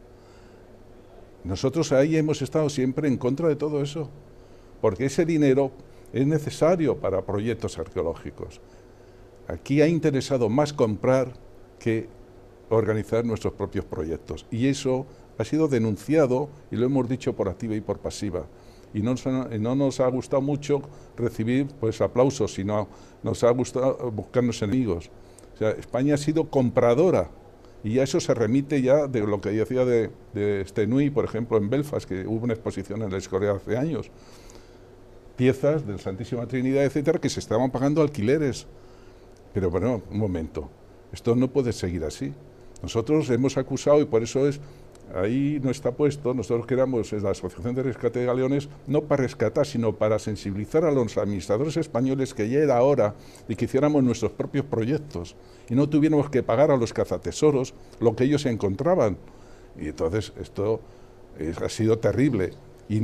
Nosotros ahí hemos estado siempre en contra de todo eso, porque ese dinero es necesario para proyectos arqueológicos. Aquí ha interesado más comprar que organizar nuestros propios proyectos. Y eso ha sido denunciado y lo hemos dicho por activa y por pasiva. Y no nos ha gustado mucho recibir pues aplausos, sino nos ha gustado buscarnos enemigos. O sea, España ha sido compradora y a eso se remite ya de lo que decía de Stenui, por ejemplo, en Belfast, que hubo una exposición en la Escorial hace años. Piezas del Santísima Trinidad, etcétera, que se estaban pagando alquileres. Pero bueno, un momento, esto no puede seguir así. Nosotros hemos acusado, y por eso ahí no está puesto, nosotros queramos la Asociación de Rescate de Galeones, no para rescatar, sino para sensibilizar a los administradores españoles que ya era hora de que hiciéramos nuestros propios proyectos y no tuviéramos que pagar a los cazatesoros lo que ellos encontraban. Y entonces esto ha sido terrible. Y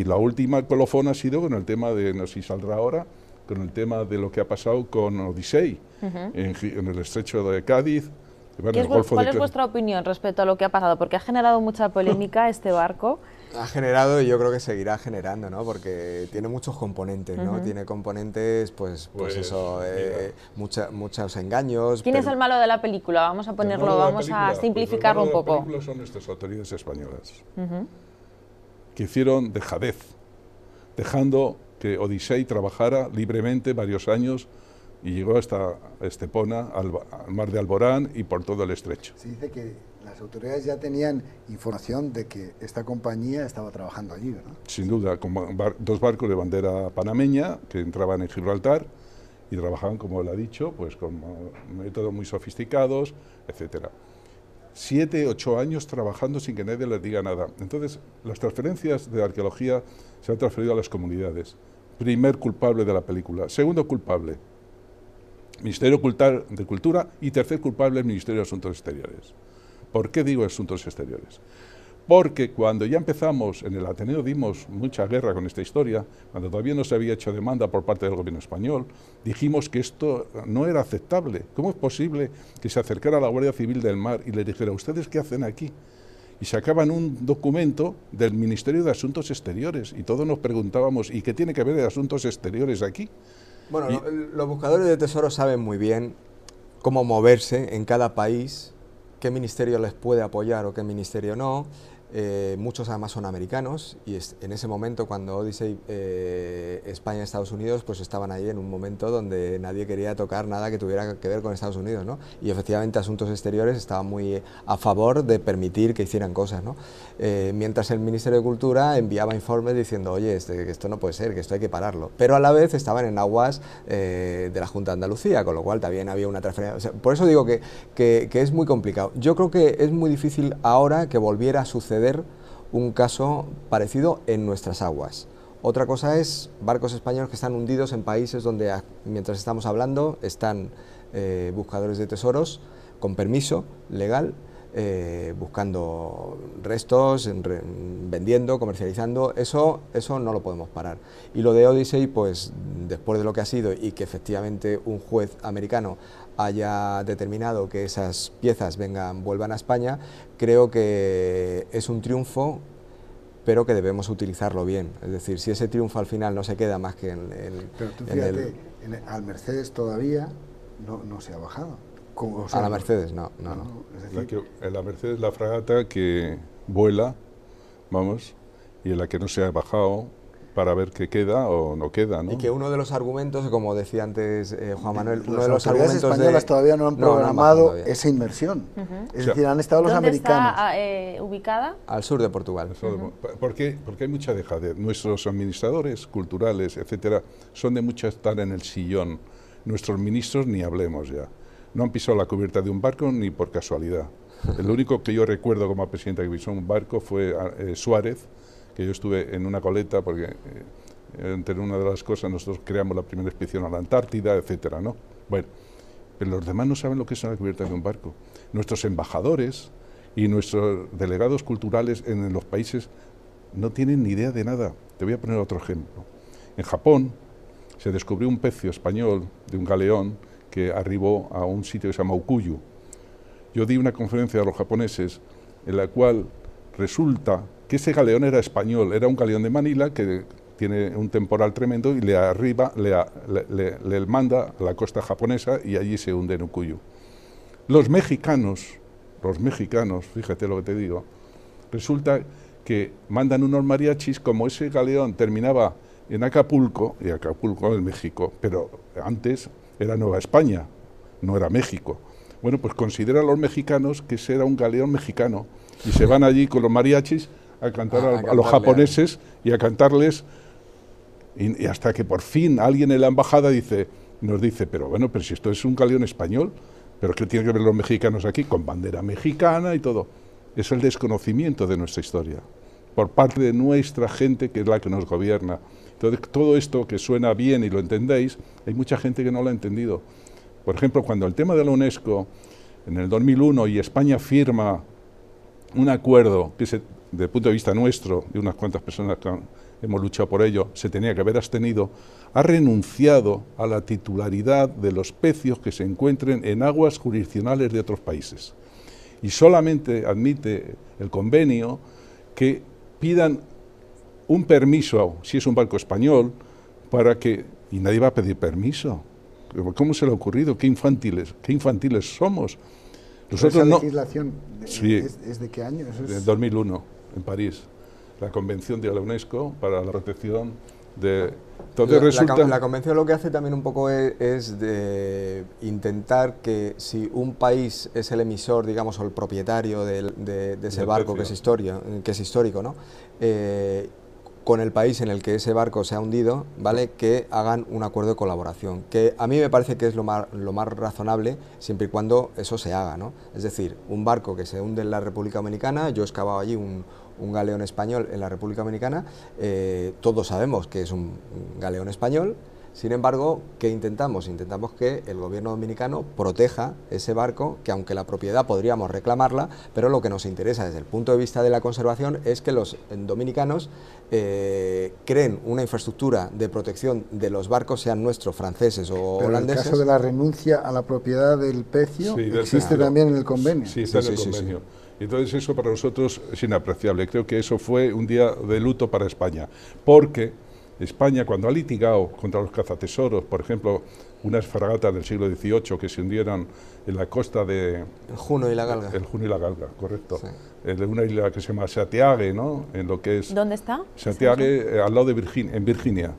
la última colofón ha sido con el tema de, no sé si saldrá ahora, con el tema de lo que ha pasado con Odisei, en el estrecho de Cádiz. Bueno, ¿Cuál es vuestra opinión respecto a lo que ha pasado? Porque ha generado mucha polémica este barco. Ha generado y yo creo que seguirá generando, ¿no? Porque tiene muchos componentes, ¿no? Tiene componentes, pues eso, muchos engaños. ¿Quién es el malo de la película? Vamos a ponerlo, vamos a simplificarlo un poco. El malo de la película son nuestras autoridades españolas, que hicieron dejadez, dejando que Odisei trabajara libremente varios años y llegó hasta Estepona, al mar de Alborán y por todo el estrecho. Se dice que las autoridades ya tenían información de que esta compañía estaba trabajando allí, ¿no? Sin duda, con dos barcos de bandera panameña que entraban en Gibraltar y trabajaban, como él ha dicho, pues con métodos muy sofisticados, etcétera. 7, 8 años trabajando sin que nadie les diga nada. Entonces, las transferencias de arqueología se han transferido a las comunidades. Primer culpable de la película. Segundo culpable, Ministerio de Cultura, y tercer culpable, el Ministerio de Asuntos Exteriores. ¿Por qué digo Asuntos Exteriores? Porque cuando ya empezamos, en el Ateneo dimos mucha guerra con esta historia, cuando todavía no se había hecho demanda por parte del gobierno español, dijimos que esto no era aceptable. ¿Cómo es posible que se acercara a la Guardia Civil del Mar y le dijera, ¿ustedes qué hacen aquí? Y sacaban un documento del Ministerio de Asuntos Exteriores y todos nos preguntábamos, ¿y qué tiene que ver de Asuntos Exteriores aquí? Bueno, los buscadores de tesoros saben muy bien cómo moverse en cada país, qué ministerio les puede apoyar o qué ministerio no. Muchos además son americanos y en ese momento cuando Odisei, España y Estados Unidos pues estaban ahí en un momento donde nadie quería tocar nada que tuviera que ver con Estados Unidos, ¿no? Y efectivamente Asuntos Exteriores estaba muy a favor de permitir que hicieran cosas, ¿no? Mientras el Ministerio de Cultura enviaba informes diciendo, oye, que esto no puede ser, que esto hay que pararlo, pero a la vez estaban en aguas de la Junta de Andalucía, con lo cual también había una transferencia. O sea, por eso digo que es muy complicado. Yo creo que es muy difícil ahora que volviera a suceder un caso parecido en nuestras aguas. Otra cosa es barcos españoles que están hundidos en países donde, mientras estamos hablando, están buscadores de tesoros con permiso legal, buscando restos, vendiendo, comercializando. Eso no lo podemos parar. Y lo de Odisei, pues después de lo que ha sido y que efectivamente un juez americano haya determinado que esas piezas vuelvan a España, creo que es un triunfo, pero que debemos utilizarlo bien. Es decir, si ese triunfo al final no se queda más que Pero tú fíjate, al Mercedes todavía no se ha bajado. O sea, a la Mercedes, no. Es decir, La Mercedes, la fragata que vuela, vamos, y en la que no se ha bajado para ver qué queda o no queda, ¿no? Y que uno de los argumentos, como decía antes Juan Manuel, uno las de los autoridades argumentos españolas todavía no han programado esa inversión. Es decir, han estado los americanos. ¿Dónde está ubicada? Al sur de Portugal. ¿Por qué? Porque hay mucha dejadez. Nuestros administradores culturales, etcétera, son de mucho estar en el sillón. Nuestros ministros ni hablemos ya. No han pisado la cubierta de un barco ni por casualidad. El único que yo recuerdo como presidente que pisó un barco fue Suárez, que yo estuve en una goleta porque entre una de las cosas nosotros creamos la primera expedición a la Antártida, etcétera, ¿no? Bueno, pero los demás no saben lo que es la cubierta de un barco. Nuestros embajadores y nuestros delegados culturales en los países no tienen ni idea de nada. Te voy a poner otro ejemplo. En Japón se descubrió un pecio español de un galeón que arribó a un sitio que se llama Ukuyu. Yo di una conferencia a los japoneses en la cual resulta que ese galeón era español, era un galeón de Manila que tiene un temporal tremendo y le manda a la costa japonesa y allí se hunde en Ukuyu. Los mexicanos, fíjate lo que te digo, resulta que mandan unos mariachis, como ese galeón terminaba en Acapulco, y Acapulco en México, pero antes era Nueva España, no era México. Bueno, pues consideran los mexicanos que ese era un galeón mexicano y se van allí con los mariachis a cantar a los japoneses y a cantarles y hasta que por fin alguien en la embajada nos dice, pero bueno, pero si esto es un galeón español, Pero ¿qué tienen que ver los mexicanos aquí? Con bandera mexicana y todo. Es el desconocimiento de nuestra historia, por parte de nuestra gente, que es la que nos gobierna. Entonces, todo esto que suena bien y lo entendéis, hay mucha gente que no lo ha entendido. Por ejemplo, cuando el tema de la UNESCO, en el 2001, y España firma un acuerdo que, desde el punto de vista nuestro, de unas cuantas personas que hemos luchado por ello, se tenía que haber abstenido, ha renunciado a la titularidad de los pecios que se encuentren en aguas jurisdiccionales de otros países. Y solamente admite el convenio que pidan un permiso, si es un barco español, para que... Y nadie va a pedir permiso. ¿Cómo se le ha ocurrido? Qué infantiles somos. Nosotros ¿esa legislación sí, es de qué año? Eso es de 2001, en París. La Convención de la UNESCO para la protección de... Entonces la Convención lo que hace también un poco es de intentar que si un país es el emisor, digamos, o el propietario de ese barco que es histórico, ¿no? Con el país en el que ese barco se ha hundido, ¿vale?, que hagan un acuerdo de colaboración, que a mí me parece que es lo más razonable, siempre y cuando eso se haga, ¿no? Es decir, un barco que se hunde en la República Dominicana, yo he excavado allí un galeón español en la República Dominicana, todos sabemos que es un galeón español. Sin embargo, ¿qué intentamos? Intentamos que el gobierno dominicano proteja ese barco, que aunque la propiedad podríamos reclamarla, pero lo que nos interesa desde el punto de vista de la conservación es que los dominicanos creen una infraestructura de protección de los barcos, sean nuestros, franceses o holandeses. En el caso de la renuncia a la propiedad del pecio, sí, existe también en el convenio. Sí, está en el convenio. Entonces eso para nosotros es inapreciable. Creo que eso fue un día de luto para España, porque España, cuando ha litigado contra los cazatesoros, por ejemplo, unas fragatas del siglo XVIII que se hundieron en la costa de... El Juno y la Galga. El Juno y la Galga, correcto. Sí. De una isla que se llama Santiago, ¿no? En lo que es... ¿Dónde está? Santiago, al lado de Virginia, en Virginia.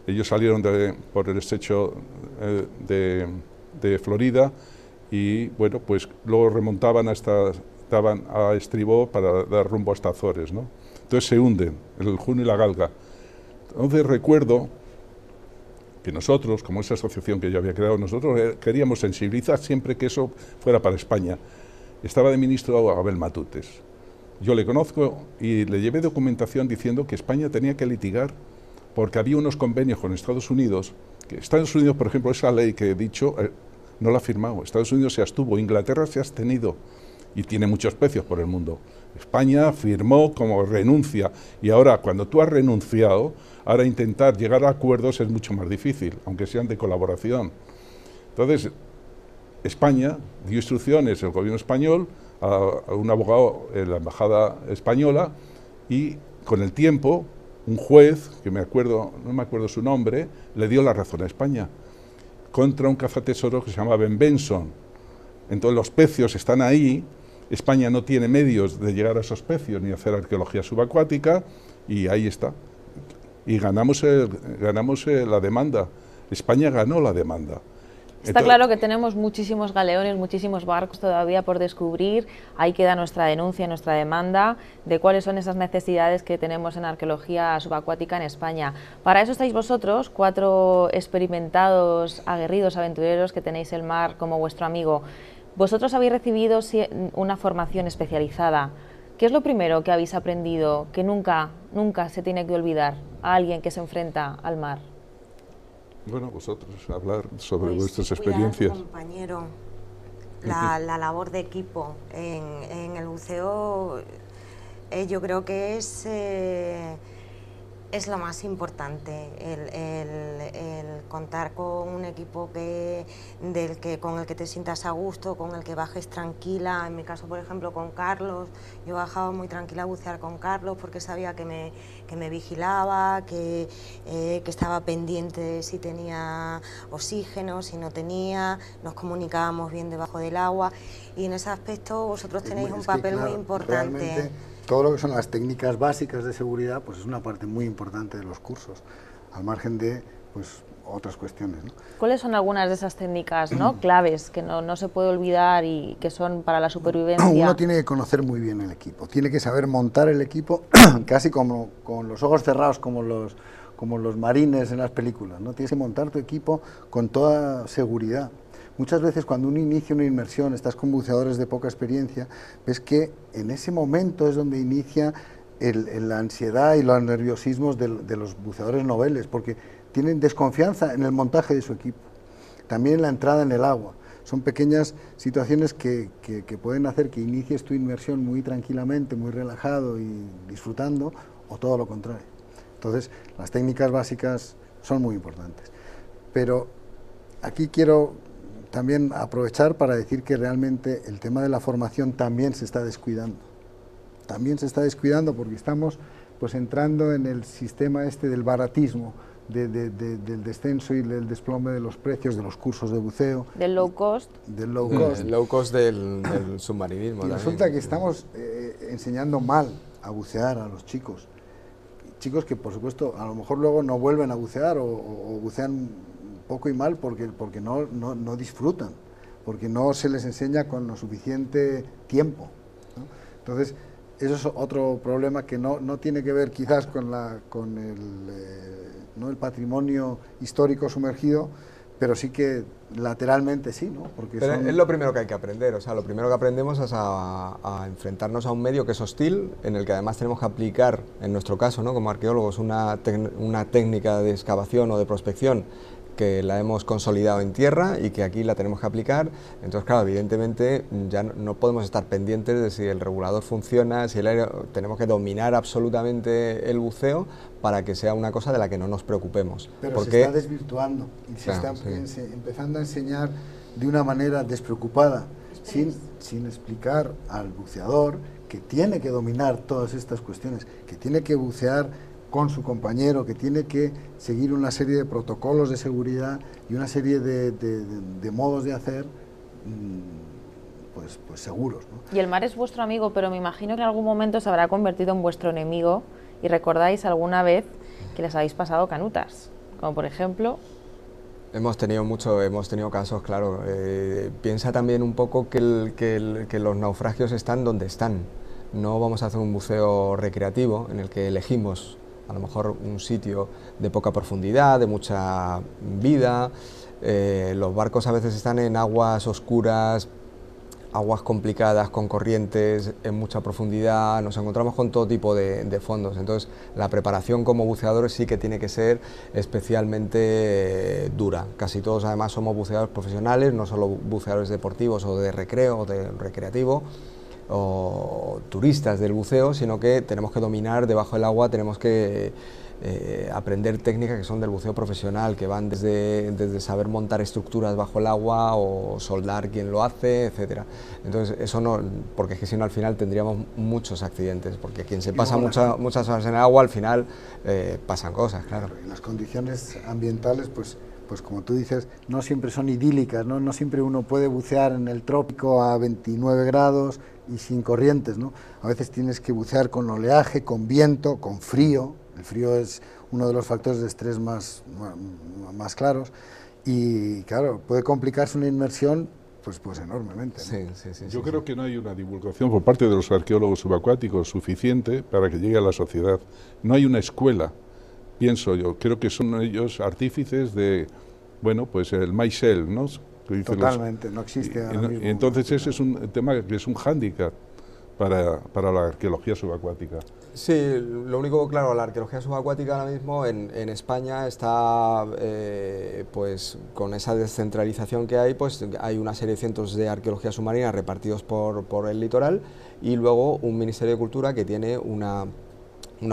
Ellos salieron por el estrecho de Florida y, bueno, pues luego remontaban estaban a estribor para dar rumbo hasta Azores, ¿no? Entonces se hunden, el Juno y la Galga. Entonces recuerdo que nosotros, como esa asociación que yo había creado, nosotros queríamos sensibilizar siempre que eso fuera para España. Estaba de ministro Abel Matutes. Yo le conozco y le llevé documentación diciendo que España tenía que litigar porque había unos convenios con Estados Unidos, que Estados Unidos, por ejemplo, esa ley que he dicho, no la ha firmado. Estados Unidos se abstuvo, Inglaterra se ha abstenido y tiene muchos pecios por el mundo. España firmó como renuncia y ahora cuando tú has renunciado, ahora intentar llegar a acuerdos es mucho más difícil, aunque sean de colaboración. Entonces, España dio instrucciones, el gobierno español, a un abogado en la embajada española y con el tiempo un juez, que no me acuerdo su nombre, le dio la razón a España contra un cazatesoro que se llama Ben Benson. Entonces los pecios están ahí. España no tiene medios de llegar a esos pecios ni hacer arqueología subacuática y ahí está. Y ganamos la demanda. España ganó la demanda. Está claro que tenemos muchísimos galeones, muchísimos barcos todavía por descubrir. Ahí queda nuestra denuncia, nuestra demanda de cuáles son esas necesidades que tenemos en arqueología subacuática en España. Para eso estáis vosotros, 4 experimentados, aguerridos aventureros que tenéis el mar como vuestro amigo. Vosotros habéis recibido una formación especializada. ¿Qué es lo primero que habéis aprendido que nunca se tiene que olvidar a alguien que se enfrenta al mar? Bueno, vosotros, hablar sobre vuestras experiencias. A tu compañero, la labor de equipo en el buceo, yo creo que es lo más importante, el contar con un equipo con el que te sientas a gusto, con el que bajes tranquila. En mi caso, por ejemplo, con Carlos, yo bajaba muy tranquila a bucear con Carlos porque sabía que me vigilaba, que estaba pendiente de si tenía oxígeno, si no tenía, nos comunicábamos bien debajo del agua y en ese aspecto vosotros tenéis un papel muy importante. Todo lo que son las técnicas básicas de seguridad pues es una parte muy importante de los cursos, al margen de pues otras cuestiones, ¿no? ¿Cuáles son algunas de esas técnicas, ¿no? claves que no se puede olvidar y que son para la supervivencia? Uno tiene que conocer muy bien el equipo, tiene que saber montar el equipo casi como con los ojos cerrados, como los marines en las películas, ¿no? Tienes que montar tu equipo con toda seguridad, muchas veces cuando uno inicia una inmersión, estás con buceadores de poca experiencia, ves que en ese momento es donde inicia la ansiedad y los nerviosismos de los buceadores noveles, porque tienen desconfianza en el montaje de su equipo, también en la entrada en el agua. Son pequeñas situaciones que pueden hacer que inicies tu inmersión muy tranquilamente, muy relajado y disfrutando, o todo lo contrario. Entonces, las técnicas básicas son muy importantes. Pero aquí quiero también aprovechar para decir que realmente el tema de la formación también se está descuidando. También se está descuidando porque estamos pues entrando en el sistema este del baratismo, del descenso y del desplome de los precios de los cursos de buceo. Del low cost. Del low cost. El low cost del submarinismo. Y también. resulta que estamos enseñando mal a bucear a los chicos. Chicos que, por supuesto, a lo mejor luego no vuelven a bucear o bucean poco y mal porque no disfrutan, porque no se les enseña con lo suficiente tiempo, ¿no? Entonces, eso es otro problema que no tiene que ver quizás con el patrimonio histórico sumergido, pero sí que lateralmente sí, ¿no? Porque pero es lo primero que hay que aprender, o sea, lo primero que aprendemos es a enfrentarnos a un medio que es hostil, en el que además tenemos que aplicar, en nuestro caso, ¿no?, como arqueólogos, una técnica de excavación o de prospección que la hemos consolidado en tierra y que aquí la tenemos que aplicar. Entonces, claro, evidentemente ya no podemos estar pendientes de si el regulador funciona, si el aire, tenemos que dominar absolutamente el buceo para que sea una cosa de la que no nos preocupemos. Pero porque se está desvirtuando y se claro, está empezando a enseñar de una manera despreocupada, sin explicar al buceador que tiene que dominar todas estas cuestiones, que tiene que bucear con su compañero, que tiene que seguir una serie de protocolos de seguridad y una serie de modos de hacer pues seguros, ¿no? Y el mar es vuestro amigo, pero me imagino que en algún momento se habrá convertido en vuestro enemigo y recordáis alguna vez que les habéis pasado canutas, como por ejemplo... Hemos tenido casos, claro. Piensa también un poco que los naufragios están donde están. No vamos a hacer un buceo recreativo en el que elegimos a lo mejor un sitio de poca profundidad, de mucha vida. Los barcos a veces están en aguas oscuras, aguas complicadas, con corrientes en mucha profundidad, nos encontramos con todo tipo de fondos. Entonces, la preparación como buceadores sí que tiene que ser especialmente dura. Casi todos además somos buceadores profesionales, no solo buceadores deportivos o de recreo o de recreativo, o turistas del buceo, sino que tenemos que dominar debajo del agua, tenemos que aprender técnicas que son del buceo profesional, que van desde saber montar estructuras bajo el agua o soldar quien lo hace, etcétera. Entonces eso no, porque es que si no al final tendríamos muchos accidentes, porque quien se pasa muchas horas en el agua al final pasan cosas, claro. Y las condiciones ambientales, pues como tú dices, no siempre son idílicas, ¿no? No siempre uno puede bucear en el trópico a 29 grados y sin corrientes, ¿no? A veces tienes que bucear con oleaje, con viento, con frío. El frío es uno de los factores de estrés más claros y, claro, puede complicarse una inmersión pues enormemente, ¿no? Sí, Yo creo que no hay una divulgación por parte de los arqueólogos subacuáticos suficiente para que llegue a la sociedad. No hay una escuela, pienso yo. Creo que son ellos artífices de, bueno, pues el myself, ¿no? Totalmente, no existe ahora mismo. Y entonces ese es un tema que es un hándicap para la arqueología subacuática. Sí, lo único, claro, la arqueología subacuática ahora mismo en España está, pues con esa descentralización que hay, pues hay una serie de centros de arqueología submarina repartidos por el litoral y luego un Ministerio de Cultura que tiene unas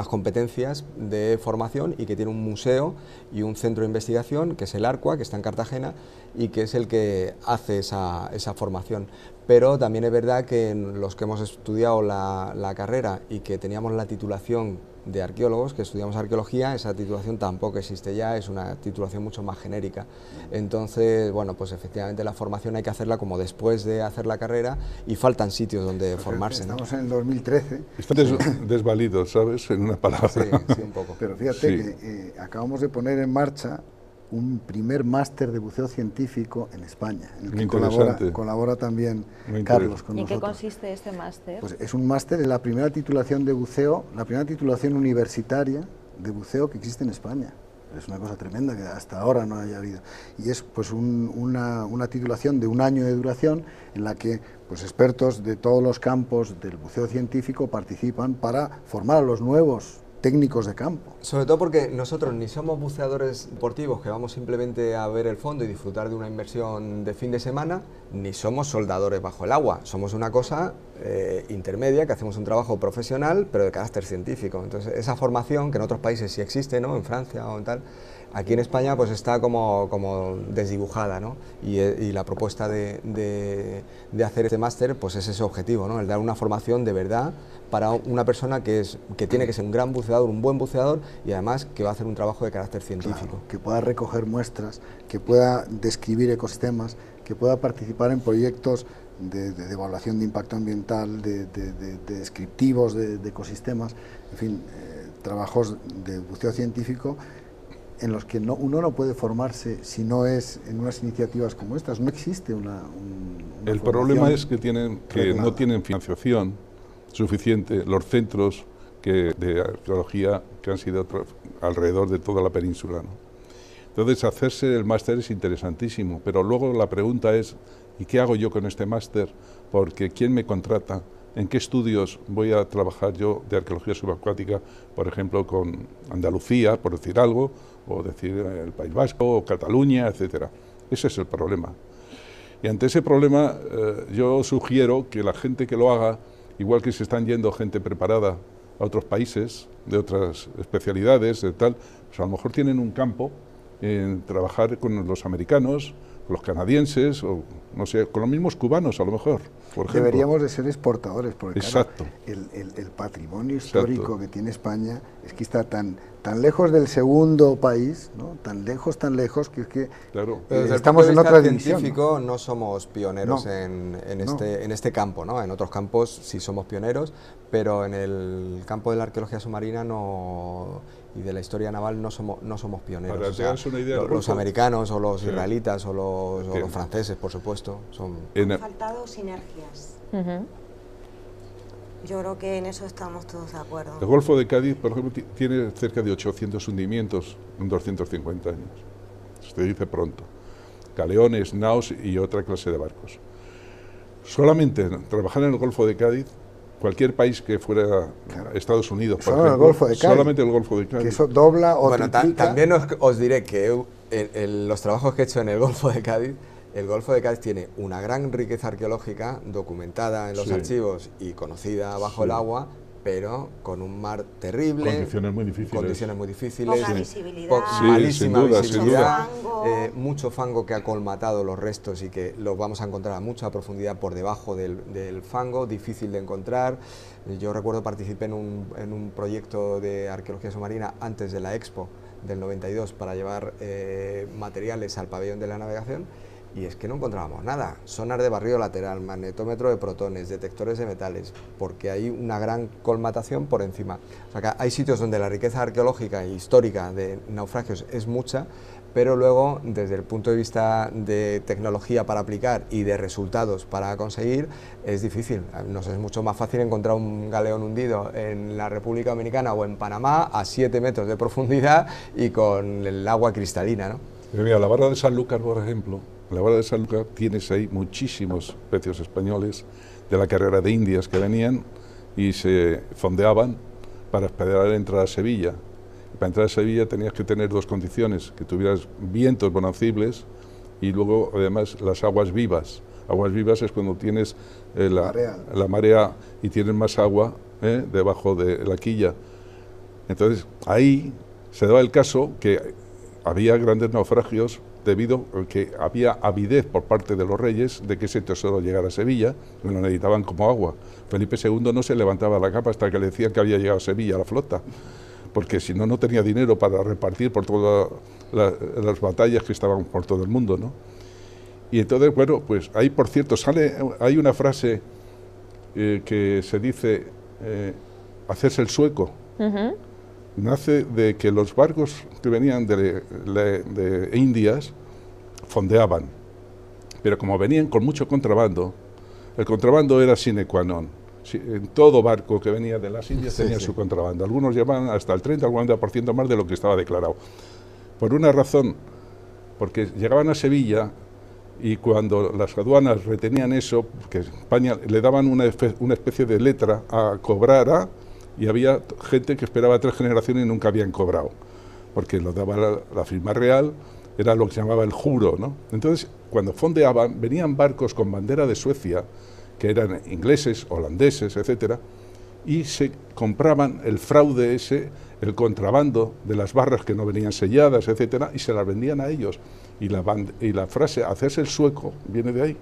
competencias de formación y que tiene un museo y un centro de investigación que es el ARCUA, que está en Cartagena y que es el que hace esa formación. Pero también es verdad que los que hemos estudiado la carrera y que teníamos la titulación de arqueólogos, que estudiamos arqueología, esa titulación tampoco existe ya, es una titulación mucho más genérica. Entonces, bueno, pues efectivamente la formación hay que hacerla como después de hacer la carrera y faltan sitios donde formarse, ¿no? Estamos en el 2013. Están desvalidos, ¿sabes?, en una palabra. Sí, un poco. Pero fíjate que acabamos de poner en marcha un primer máster de buceo científico en España, en el que colabora también Carlos con nosotros. ¿Y en qué consiste este máster? Pues es un máster, es la primera titulación de buceo, la primera titulación universitaria de buceo que existe en España. Es una cosa tremenda que hasta ahora no haya habido. Y es pues una titulación de 1 año de duración en la que pues expertos de todos los campos del buceo científico participan para formar a los nuevos técnicos de campo. Sobre todo porque nosotros ni somos buceadores deportivos que vamos simplemente a ver el fondo y disfrutar de una inmersión de fin de semana, ni somos soldadores bajo el agua. Somos una cosa intermedia, que hacemos un trabajo profesional, pero de carácter científico. Entonces, esa formación, que en otros países sí existe, ¿no?, en Francia o en tal, aquí en España pues está como desdibujada, ¿no? Y la propuesta de hacer este máster pues es ese objetivo, ¿no?, el dar una formación de verdad para una persona que tiene que ser un gran buceador, un buen buceador, y además que va a hacer un trabajo de carácter científico. Claro, que pueda recoger muestras, que pueda describir ecosistemas, que pueda participar en proyectos de evaluación de impacto ambiental, de descriptivos de ecosistemas, en fin, trabajos de buceo científico en los que uno no puede formarse si no es en unas iniciativas como estas. No existe una El problema es que no tienen financiación suficiente los centros de arqueología que han sido alrededor de toda la península, ¿no? Entonces, hacerse el máster es interesantísimo, pero luego la pregunta es, ¿y qué hago yo con este máster? Porque ¿quién me contrata? ¿En qué estudios voy a trabajar yo de arqueología subacuática, por ejemplo, con Andalucía, por decir algo, o decir el País Vasco, o Cataluña, etcétera? Ese es el problema. Y ante ese problema, yo sugiero que la gente que lo haga, igual que se están yendo gente preparada a otros países, de otras especialidades, de tal, pues a lo mejor tienen un campo en trabajar con los americanos, con los canadienses, o no sé, con los mismos cubanos a lo mejor, por ejemplo. Deberíamos de ser exportadores, porque exacto, claro, el patrimonio histórico exacto que tiene España es que está tan lejos del segundo país, ¿no?, tan lejos, que es que claro, estamos en otra científico, ¿no? No somos pioneros en este campo, ¿no? En otros campos sí somos pioneros, pero en el campo de la arqueología submarina y de la historia naval no somos pioneros. Para que hagas una idea, los americanos o los israelitas o los franceses, por supuesto, son... Han faltado sinergias. Yo creo que en eso estamos todos de acuerdo. El Golfo de Cádiz, por ejemplo, tiene cerca de 800 hundimientos en 250 años. Se dice pronto. Galeones, naos y otra clase de barcos. Solamente trabajar en el Golfo de Cádiz, cualquier país que fuera Estados Unidos, por ejemplo, el Golfo de Cádiz, solamente el Golfo de Cádiz. Que eso dobla o triplica. También os diré que los trabajos que he hecho en el Golfo de Cádiz, el Golfo de Cádiz tiene una gran riqueza arqueológica documentada en los archivos y conocida bajo el agua, pero con un mar terrible, condiciones muy difíciles, poca visibilidad, malísima visibilidad, fango. Mucho fango que ha colmatado los restos y que los vamos a encontrar a mucha profundidad por debajo del fango, difícil de encontrar. Yo recuerdo participé en un proyecto de arqueología submarina antes de la Expo del 92 para llevar materiales al pabellón de la navegación. Y es que no encontrábamos nada, sonar de barrido lateral, magnetómetro de protones, detectores de metales, porque hay una gran colmatación por encima. O sea, que hay sitios donde la riqueza arqueológica e histórica de naufragios es mucha, pero luego, desde el punto de vista de tecnología para aplicar y de resultados para conseguir, es difícil. Nos es mucho más fácil encontrar un galeón hundido en la República Dominicana o en Panamá a 7 metros de profundidad y con el agua cristalina, ¿no? Mira, la barra de Sanlúcar, por ejemplo, en la barra de Sanlúcar tienes ahí muchísimos pecios españoles de la carrera de Indias que venían y se fondeaban para esperar entrar a Sevilla. Y para entrar a Sevilla tenías que tener dos condiciones, que tuvieras vientos bonacibles y luego además las aguas vivas. Aguas vivas es cuando tienes la marea y tienes más agua debajo de la quilla. Entonces ahí se daba el caso que había grandes naufragios debido a que había avidez por parte de los reyes de que ese tesoro llegara a Sevilla, que lo necesitaban como agua. Felipe II no se levantaba la capa hasta que le decían que había llegado a Sevilla la flota, porque si no, no tenía dinero para repartir por todas las batallas que estaban por todo el mundo, ¿no? Y entonces, bueno, pues ahí, por cierto, hay una frase que se dice, hacerse el sueco. Nace de que los barcos que venían de Indias fondeaban, pero como venían con mucho contrabando, el contrabando era sine qua non. En todo barco que venía de las Indias tenía su contrabando. Algunos llevaban hasta el 30 o 40% más de lo que estaba declarado. por una razón, porque llegaban a Sevilla y cuando las aduanas retenían eso, que España le daban una especie de letra a cobrar a, y había gente que esperaba 3 generaciones y nunca habían cobrado, porque lo daba la firma real, era lo que se llamaba el juro, ¿no? Entonces, cuando fondeaban, venían barcos con bandera de Suecia, que eran ingleses, holandeses, etcétera, y se compraban el fraude ese, el contrabando de las barras que no venían selladas, etcétera, y se las vendían a ellos. Y la frase, hacerse el sueco, viene de ahí,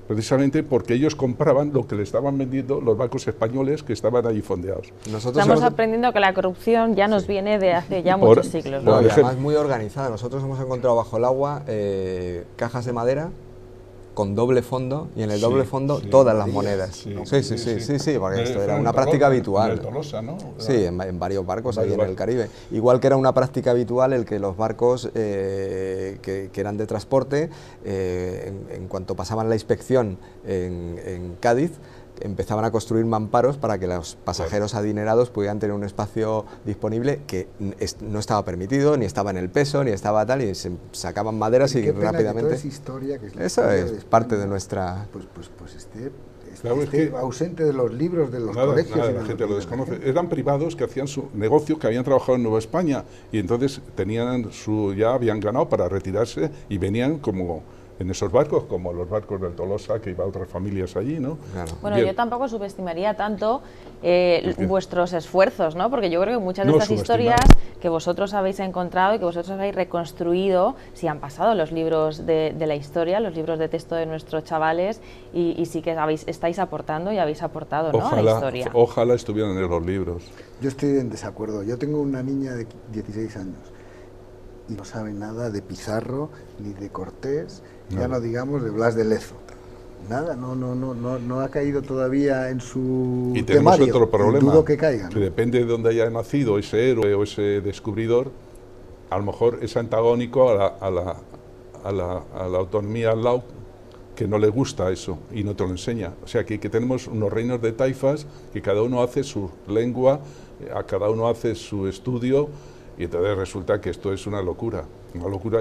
precisamente porque ellos compraban lo que le estaban vendiendo los barcos españoles que estaban allí fondeados. Estamos aprendiendo que la corrupción ya nos viene de hace ya muchos siglos, ¿no? Y además muy organizada. Nosotros hemos encontrado bajo el agua cajas de madera con doble fondo, y en el doble fondo todas las monedas. Sí, porque esto era una práctica habitual. En el Tolosa, ¿no? Sí, en varios barcos ahí en el Caribe. Igual que era una práctica habitual el que los barcos que eran de transporte, en cuanto pasaban la inspección en Cádiz, empezaban a construir mamparos para que los pasajeros adinerados pudieran tener un espacio disponible que no estaba permitido, ni estaba en el peso, ni estaba tal, y se sacaban maderas y rápidamente... Toda esa historia, que es la eso es España, parte de nuestra... Pues esté ausente de los libros, de los colegios. La gente lo desconoce. Eran privados que hacían su negocio, que habían trabajado en Nueva España, y entonces ya habían ganado para retirarse, y venían como... en esos barcos, como los barcos del Tolosa, que iba a otras familias allí, ¿no? Claro. Bueno, yo tampoco subestimaría tanto vuestros esfuerzos, ¿no? Porque yo creo que muchas de estas historias que vosotros habéis encontrado y que vosotros habéis reconstruido, sí han pasado los libros de la historia, los libros de texto de nuestros chavales, y sí que estáis aportando y habéis aportado, ¿no?, a la historia. Ojalá estuvieran en los libros. Yo estoy en desacuerdo. Yo tengo una niña de 16 años y no sabe nada de Pizarro ni de Cortés, ya no digamos de Blas de Lezo. Nada, no ha caído todavía en su y tenemos temario. Otro problema, dudo que caiga, ¿no? Que depende de dónde haya nacido ese héroe o ese descubridor, a lo mejor es antagónico a la autonomía al lado, que no le gusta eso y no te lo enseña. O sea que tenemos unos reinos de taifas que cada uno hace su lengua, a cada uno hace su estudio, y entonces resulta que esto es una locura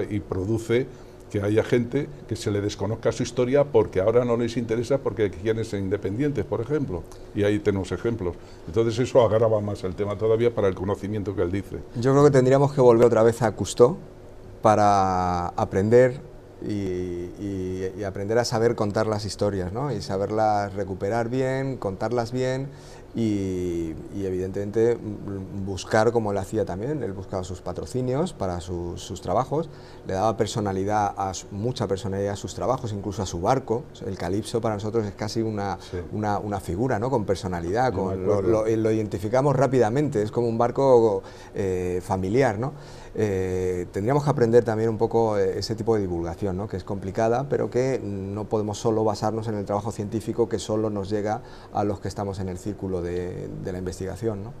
y produce que haya gente que se le desconozca su historia porque ahora no les interesa porque quieren ser independientes, por ejemplo, y ahí tenemos ejemplos. Entonces eso agrava más el tema todavía para el conocimiento que él dice. Yo creo que tendríamos que volver otra vez a Cousteau para aprender y aprender a saber contar las historias, ¿no? Y saberlas recuperar bien, contarlas bien y evidentemente buscar, como él hacía también, él buscaba sus patrocinios para sus trabajos, le daba mucha personalidad a sus trabajos, incluso a su barco. El Calipso para nosotros es casi una figura, ¿no?, con personalidad, lo identificamos rápidamente, es como un barco familiar, ¿no? Tendríamos que aprender también un poco ese tipo de divulgación, ¿no?, que es complicada, pero que no podemos solo basarnos en el trabajo científico que solo nos llega a los que estamos en el círculo de la investigación, ¿no?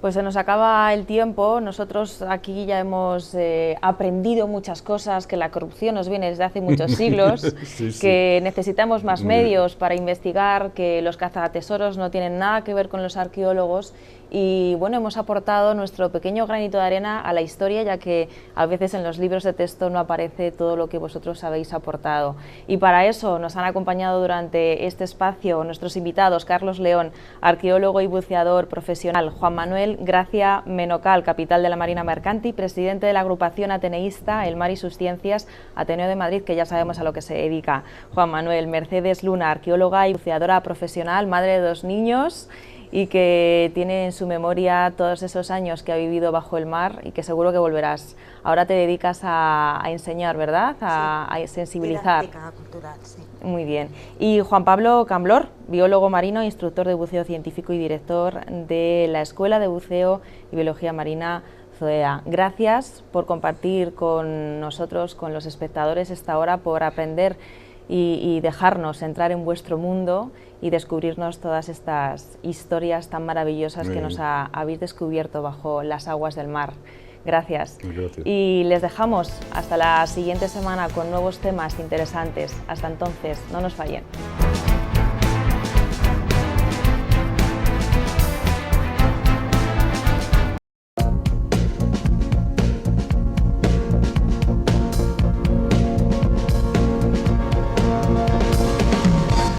Pues se nos acaba el tiempo. Nosotros aquí ya hemos aprendido muchas cosas, que la corrupción nos viene desde hace muchos siglos, que necesitamos más medios para investigar, que los cazatesoros no tienen nada que ver con los arqueólogos, y bueno, hemos aportado nuestro pequeño granito de arena a la historia, ya que a veces en los libros de texto no aparece todo lo que vosotros habéis aportado. Y para eso nos han acompañado durante este espacio nuestros invitados: Carlos León, arqueólogo y buceador profesional; Juan Manuel Gracia Menocal, capitán de la Marina Mercanti, presidente de la agrupación ateneísta El Mar y sus Ciencias, Ateneo de Madrid, que ya sabemos a lo que se dedica Juan Manuel; Mercedes Luna, arqueóloga y buceadora profesional, madre de 2 niños, y que tiene en su memoria todos esos años que ha vivido bajo el mar y que seguro que volverás. Ahora te dedicas a enseñar, ¿verdad? A sensibilizar. Didáctica cultural, sí. Muy bien. Y Juan Pablo Camblor, biólogo marino, instructor de buceo científico y director de la Escuela de Buceo y Biología Marina Zoea. Gracias por compartir con nosotros, con los espectadores, esta hora, por aprender y dejarnos entrar en vuestro mundo y descubrirnos todas estas historias tan maravillosas que nos habéis descubierto bajo las aguas del mar. Gracias. Gracias. Y les dejamos hasta la siguiente semana con nuevos temas interesantes. Hasta entonces, no nos fallen.